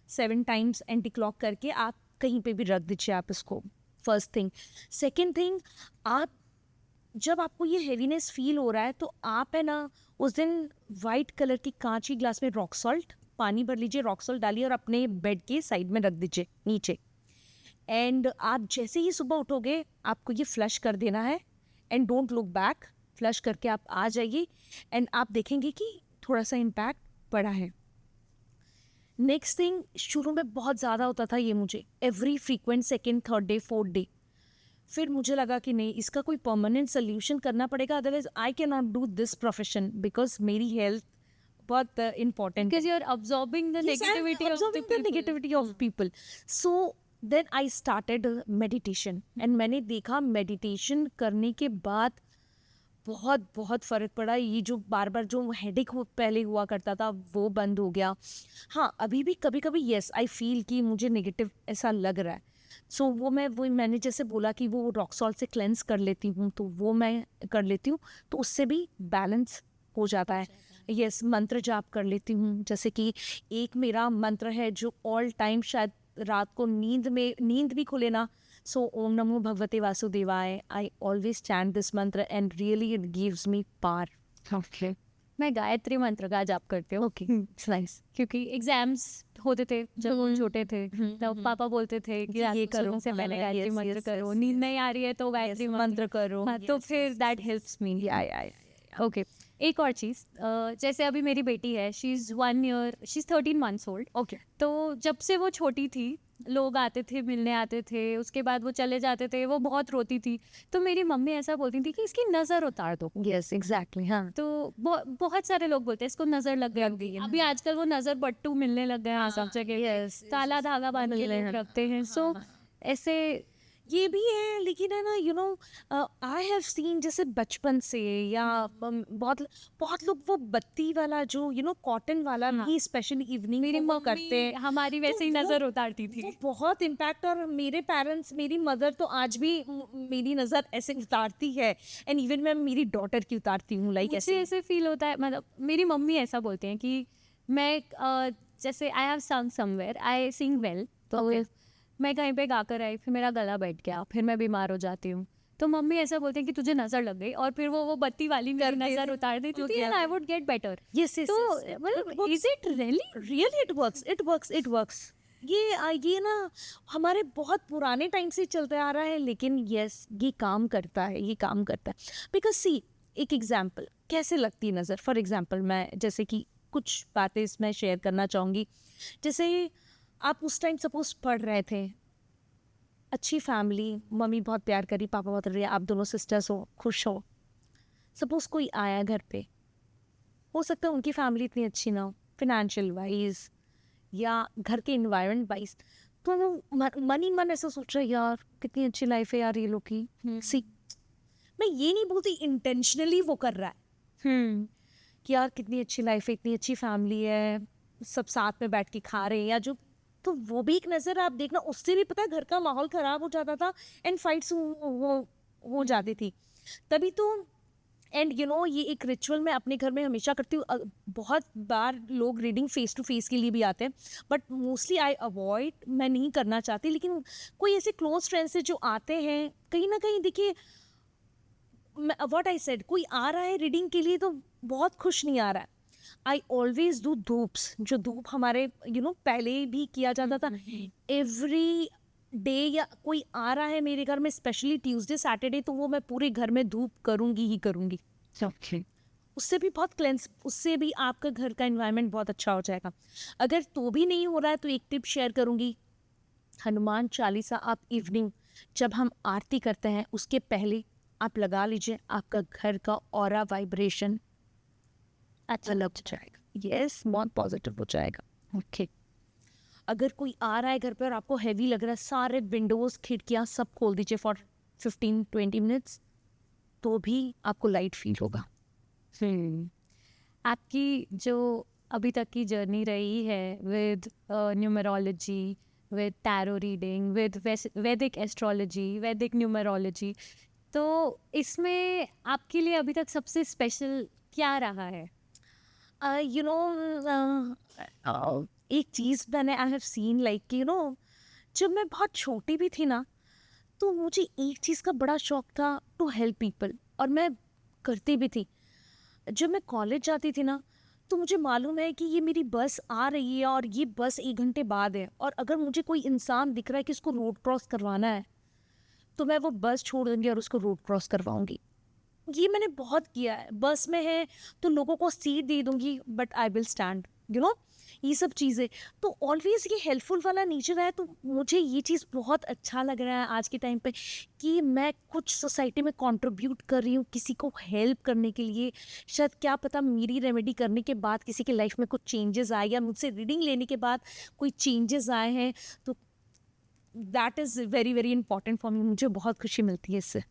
7 टाइम्स एंटी क्लॉक करके आप कहीं पे भी रख दीजिए आप इसको. First thing. सेकंड थिंग, आप जब आपको ये हैवीनेस फील हो रहा है तो आप है ना, उस दिन वाइट कलर की कांच की ग्लास में रॉक सॉल्ट पानी भर लीजिए, रॉक सॉल्ट डालिए और अपने बेड के साइड में रख दीजिए नीचे. एंड आप जैसे ही सुबह उठोगे आपको ये फ्लश कर देना है. And don't look back. Flush करके आप आ जाइए एंड आप देखेंगे कि थोड़ा सा इम्पैक्ट पड़ा है. नेक्स्ट थिंग, शुरू में बहुत ज़्यादा होता था ये मुझे, every frequent second third day fourth day. फिर मुझे लगा कि नहीं, इसका कोई परमानेंट सोल्यूशन करना पड़ेगा, otherwise I can not do this profession, because मेरी हेल्थ बहुत important. Because you're absorbing the negativity of the people. So then I started meditation. And मैंने देखा मेडिटेशन करने के बाद बहुत बहुत फ़र्क पड़ा. ये जो बार बार जो हेडेक पहले हुआ करता था वो बंद हो गया. हाँ, अभी भी कभी कभी येस आई फील कि मुझे नेगेटिव ऐसा लग रहा है. सो वो मैंने जैसे बोला कि वो रॉक सॉल्ट से क्लेंस कर लेती हूँ, तो वो मैं कर लेती हूँ, तो उससे भी बैलेंस हो जाता है. यस, मंत्र जाप कर लेती हूँ. जैसे कि एक मेरा मंत्र है जो ऑल टाइम, शायद रात को नींद भी खुले ना, सो ओम नमो भगवते वासुदेवाय, आई ऑलवेज चैंट दिस मंत्र and really it gives me power. Okay. मैं गायत्री मंत्र का जाप करती हूँ. Okay, it's nice. क्योंकि एग्जाम्स होते थे जब हम छोटे थे, तब पापा बोलते थे कि ये ये करो, करो से पहले हाँ, गायत्री yes, मंत्र yes, करो, yes, नींद yes. नहीं आ रही है तो गायत्री मंत्र करो. हाँ, तो फिर दैट हेल्प्स मी. ओके. एक और चीज़, जैसे अभी मेरी बेटी है, she is 1 year, she is 13 months old. Okay. तो जब से वो छोटी थी, लोग आते थे, मिलने आते थे, उसके बाद वो चले जाते थे, वो बहुत रोती थी, तो मेरी मम्मी ऐसा बोलती थी कि इसकी नज़र उतार दो. Yes, exactly. हाँ, तो बहुत सारे लोग बोलते हैं इसको नज़र लग गई. अभी आजकल वो नज़र बट्टू मिलने लग गए हैं सब जगह. yes, काला धागा बांध के लोग रखते हैं. सो ऐसे ये भी है. लेकिन है ना, you know I have scene जैसे बचपन से या बहुत लोग वो बत्ती वाला जो यू नो कॉटन वाला भी स्पेशली इवनिंग मेरी में मम्मी करते हैं, हमारी वैसे ही तो वो- नज़र उतारती थी. वो बहुत इम्पैक्ट. और मेरे पेरेंट्स, मेरी मदर तो आज भी मेरी नज़र ऐसे उतारती है. एंड इवन मैं मेरी डॉटर की उतारती हूँ, लाइक मुझे ऐसे फील होता है, मतलब मेरी मम्मी ऐसा बोलते हैं कि मैं जैसे I have song somewhere, I Singh well, तो Okay. मैं कहीं पे गाकर आई, फिर मेरा गला बैठ गया, फिर मैं बीमार हो जाती हूँ, तो मम्मी ऐसा बोलते हैं कि तुझे नज़र लग गई, और फिर वो बत्ती वाली मेरी नज़र उतार देती थी and I would get better. Yes, yes. तो मतलब is it really? It works. ये ना हमारे बहुत पुराने टाइम से चलते आ रहा है, लेकिन यस, ये काम करता है. बिकॉज सी, एक एग्जाम्पल कैसे लगती है नज़र. फॉर एग्जाम्पल, मैं जैसे कि कुछ बातें इसमें शेयर करना चाहूँगी. जैसे आप उस टाइम सपोज पढ़ रहे थे, अच्छी फैमिली, मम्मी बहुत प्यार करी, पापा बहुत रही, आप दोनों सिस्टर्स हो, खुश हो. सपोज कोई आया घर पे, हो सकता है उनकी फैमिली इतनी अच्छी ना हो फिनेंशियल वाइज या घर के इन्वायरमेंट वाइज, तो वो मन ही मन ऐसा सोच रहा है यार कितनी अच्छी लाइफ है यार ये लोग की। सी, मैं ये नहीं बोलती इंटेंशनली वो कर रहा है कि यार कितनी अच्छी लाइफ है, इतनी अच्छी फैमिली है, सब साथ में बैठ के खा रहे हैं या जो, तो वो भी एक नज़र आप देखना, उससे भी पता है घर का माहौल ख़राब हो जाता था एंड फाइट्स वो हो जाती थी। तभी तो एंड यू नो ये एक रिचुअल मैं अपने घर में हमेशा करती हूँ। बहुत बार लोग रीडिंग फेस टू फेस के लिए भी आते हैं बट मोस्टली आई अवॉइड, मैं नहीं करना चाहती, लेकिन कोई ऐसे क्लोज फ्रेंड्स से जो आते हैं कहीं ना कहीं देखिए व्हाट आई सेड, कोई आ रहा है रीडिंग के लिए तो बहुत खुश नहीं आ रहा है। आई ऑलवेज डू धूप्स, जो धूप हमारे पहले भी किया जाता था एवरी डे, या कोई आ रहा है मेरे घर में स्पेशली ट्यूसडे सैटरडे तो वो मैं पूरे घर में धूप करूंगी ही करूंगी। उससे भी बहुत क्लेंस, उससे भी आपका घर का एनवायरनमेंट बहुत अच्छा हो जाएगा। अगर तो भी नहीं हो रहा है तो एक टिप शेयर करूंगी, हनुमान चालीसा आप इवनिंग जब हम आरती करते हैं उसके पहले आप लगा लीजिए, आपका घर का ऑरा वाइब्रेशन अच्छा लग जाएगा। यस, बहुत पॉजिटिव हो जाएगा। ओके, अगर कोई आ रहा है घर पे और आपको हैवी लग रहा है, सारे विंडोज खिड़कियां सब खोल दीजिए फॉर 15-20 मिनट्स, तो भी आपको लाइट फील होगा। आपकी जो अभी तक की जर्नी रही है with numerology, with tarot reading, with वैदिक एस्ट्रोलॉजी, वैदिक न्यूमरोलॉजी, तो इसमें आपके लिए अभी तक सबसे स्पेशल क्या रहा है? यू नो एक चीज़ मैंने आई हैव सीन लाइक जब मैं बहुत छोटी भी थी ना, तो मुझे एक चीज़ का बड़ा शौक था, टू हेल्प पीपल, और मैं करती भी थी। जब मैं कॉलेज जाती थी ना तो मुझे मालूम है कि ये मेरी बस आ रही है और ये बस 1 घंटे बाद है, और अगर मुझे कोई इंसान दिख रहा है कि उसको रोड क्रॉस करवाना है तो मैं वो बस छोड़ दूंगी और उसको रोड क्रॉस करवाऊंगी। ये मैंने बहुत किया है, बस में है तो लोगों को सीट दे दूंगी बट आई विल स्टैंड, ये सब चीज़ें। तो ऑलवेज ये हेल्पफुल वाला नेचर है, तो मुझे ये चीज़ बहुत अच्छा लग रहा है आज के टाइम पे कि मैं कुछ सोसाइटी में कंट्रीब्यूट कर रही हूँ किसी को हेल्प करने के लिए। शायद क्या पता मेरी रेमेडी करने के बाद किसी के लाइफ में कुछ चेंजेस आए, या मुझसे रीडिंग लेने के बाद कोई चेंजेस आए हैं, तो that is very very important for me. मुझे बहुत खुशी मिलती है इससे।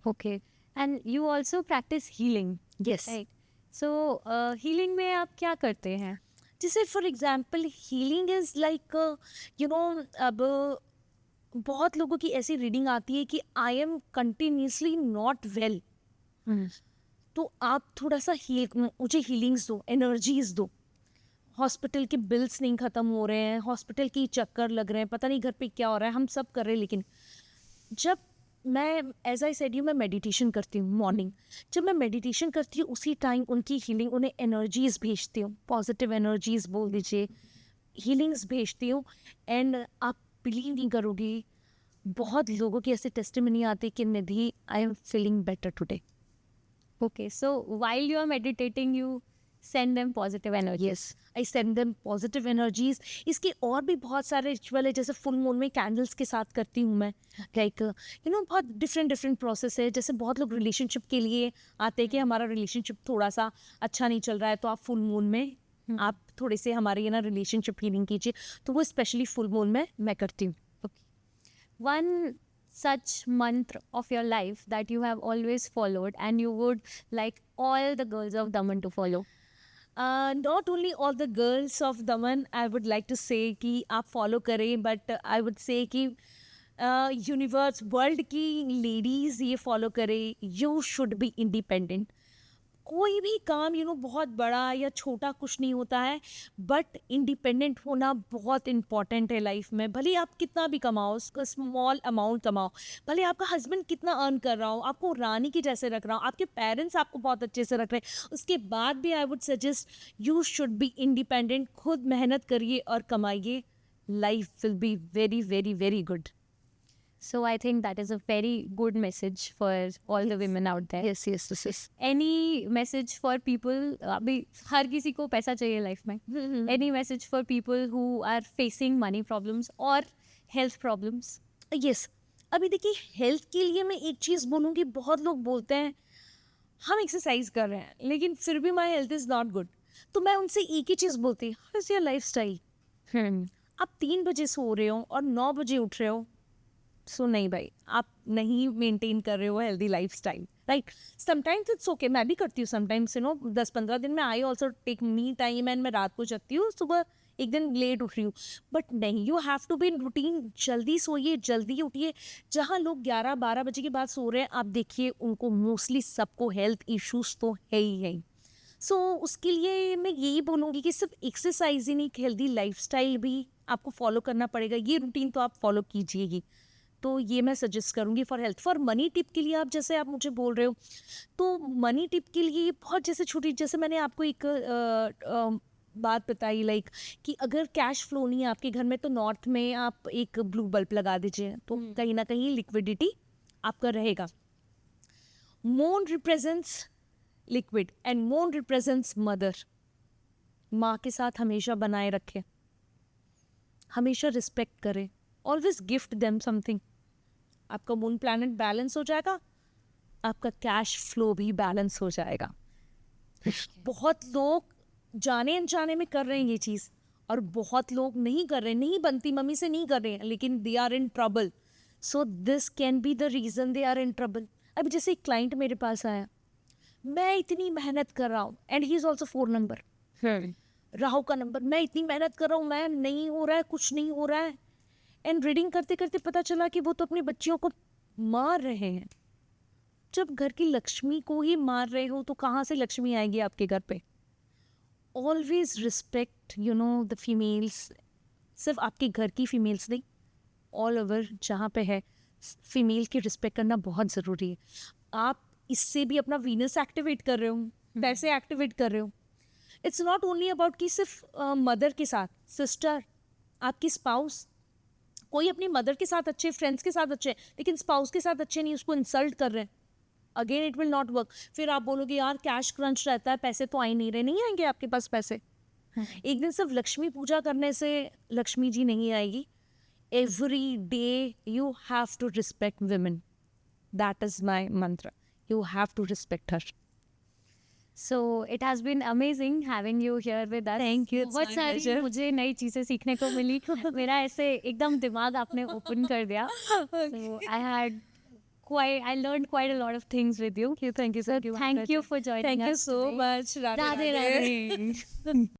Okay, and you also practice healing, yes, right? So healing में आप क्या करते हैं? जैसे for example healing is like अब बहुत लोगों की ऐसी रीडिंग आती है कि I am continuously not well, तो आप थोड़ा सा मुझे हीलिंग्स दो, एनर्जीज दो। हॉस्पिटल के बिल्स नहीं ख़त्म हो रहे हैं, हॉस्पिटल के चक्कर लग रहे हैं, पता नहीं घर पे क्या हो रहा है, हम सब कर रहे हैं, लेकिन जब मैं एज आई सेड यू मैं मेडिटेशन करती हूँ मॉर्निंग, जब मैं मेडिटेशन करती हूँ उसी टाइम उनकी हीलिंग, उन्हें एनर्जीज भेजती हूँ, पॉजिटिव एनर्जीज बोल दीजिए, हीलिंग्स भेजती हूँ। एंड आप बिलीव नहीं करोगी, बहुत लोगों की ऐसे टेस्टिमनी आती है कि Nidhi I am feeling better today. Okay, so while you are meditating, you send them positive energy. Yes, I send them positive energies. इसके और भी बहुत सारे रिचुअल है, जैसे फुल मून में कैंडल्स के साथ करती हूँ मैं, लाइक बहुत डिफरेंट प्रोसेस है। जैसे बहुत लोग रिलेशनशिप के लिए आते हैं कि हमारा रिलेशनशिप थोड़ा सा अच्छा नहीं चल रहा है, तो आप फुल मून में आप थोड़े से हमारे रिलेशनशिप हीलिंग कीजिए, तो वो स्पेशली फुल मून में मैं करती हूँ। One such mantra of your life that you have always followed and you would like all the girls of Daman to follow? Not only all the girls of Daman, I would like to से कि आप follow करें, but I would say कि universe world की ladies ये follow करें, you should be independent. कोई भी काम बहुत बड़ा या छोटा कुछ नहीं होता है, बट इंडिपेंडेंट होना बहुत इम्पॉर्टेंट है लाइफ में। भले ही आप कितना भी कमाओ, उसका स्मॉल अमाउंट कमाओ, भले आपका हस्बैंड कितना अर्न कर रहा हो, आपको रानी की जैसे रख रहा हो, आपके पेरेंट्स आपको बहुत अच्छे से रख रहे हैं, उसके बाद भी आई would suggest you should be independent. खुद मेहनत करिए और कमाइए, life will be very very very good. So I think that is a very good message for all the women out there. Yes yes yes. Any message for people? अभी हर किसी को पैसा चाहिए लाइफ में. Any message for people who are facing money problems or health problems? Yes, अभी देखिए health के लिए मैं एक चीज़ बोलूँगी, बहुत लोग बोलते हैं हम एक्सरसाइज कर रहे हैं लेकिन फिर भी my health is not good, तो मैं उनसे एक ही चीज़ बोलती, how is your life style? आप 3 बजे सो रहे हो और 9 बजे उठ रहे हो, सो नहीं भाई, आप नहीं मेंटेन कर रहे हो healthy lifestyle, right? Sometimes it's okay, मैं भी करती हूँ समटाइम्स, 10-15 दिन में I also take me time and मैं रात को जगती हूँ, सुबह एक दिन लेट उठ रही हूँ, बट नहीं, you have to be in routine. जल्दी सोइए, जल्दी उठिए। जहाँ लोग 11-12 बजे के बाद सो रहे हैं, आप देखिए उनको मोस्टली सबको हेल्थ इश्यूज तो है ही है। सो उसके लिए मैं यही बोलूँगी कि सिर्फ एक्सरसाइज ही नहीं, हेल्दी लाइफस्टाइल भी आपको फॉलो करना पड़ेगा। ये रूटीन तो आप फॉलो कीजिएगी, तो ये मैं सजेस्ट करूँगी for health. For money tip के लिए आप जैसे आप मुझे बोल रहे हो, तो मनी टिप के लिए बहुत जैसे छोटी, जैसे मैंने आपको एक बात बताई, लाइक कि अगर कैश फ्लो नहीं है आपके घर में, तो नॉर्थ में आप एक ब्लू बल्ब लगा दीजिए, तो कहीं ना कहीं लिक्विडिटी आपका रहेगा। Moon represents liquid and moon represents mother. माँ के साथ हमेशा बनाए रखे, हमेशा रिस्पेक्ट करें, ऑलवेज गिफ्ट देम समथिंग। आपका मून प्लैनेट बैलेंस हो जाएगा, आपका कैश फ्लो भी बैलेंस हो जाएगा। बहुत लोग जाने अनजाने में कर रहे हैं ये चीज़, और बहुत लोग नहीं कर रहे हैं, नहीं बनती मम्मी से नहीं कर रहे हैं, लेकिन they are in trouble. So this can be the reason they are in trouble. अभी जैसे एक क्लाइंट मेरे पास आया, मैं इतनी मेहनत कर रहा हूँ, and he is also 4 number, Rahu का नंबर, मैं इतनी मेहनत कर रहा हूँ, मैं नहीं हो रहा है, कुछ नहीं हो रहा है। एंड रीडिंग करते करते पता चला कि वो तो अपनी बच्चियों को मार रहे हैं। जब घर की लक्ष्मी को ही मार रहे हो, तो कहाँ से लक्ष्मी आएगी आपके घर पे? Always respect the females. सिर्फ आपके घर की फीमेल्स नहीं, ऑल ओवर जहाँ पे है, फीमेल की रिस्पेक्ट करना बहुत ज़रूरी है। आप इससे भी अपना वीनस एक्टिवेट कर रहे हो, पैसे एक्टिवेट कर रहे हो। इट्स नॉट ओनली अबाउट कि सिर्फ मदर के साथ, सिस्टर, आपकी स्पाउस, कोई अपनी मदर के साथ अच्छे, फ्रेंड्स के साथ अच्छे, लेकिन स्पाउस के साथ अच्छे नहीं, उसको इंसल्ट कर रहे हैं, again it will not work. फिर आप बोलोगे यार कैश क्रंच रहता है, पैसे तो आ ही नहीं रहे, नहीं आएंगे आपके पास पैसे। एक दिन सिर्फ लक्ष्मी पूजा करने से लक्ष्मी जी नहीं आएगी। Every day you have to respect women, that is my mantra, you have to respect her. So it has been amazing having you here with us. Thank you, it's बहुत my सारी pleasure. मुझे नई चीज़ें सीखने को मिली। मेरा ऐसे एकदम दिमाग आपने ओपन कर दिया। So I learned quite a lot of things with you. Thank you, So thank you for joining Thank you us so today. much. Radhe Radhe.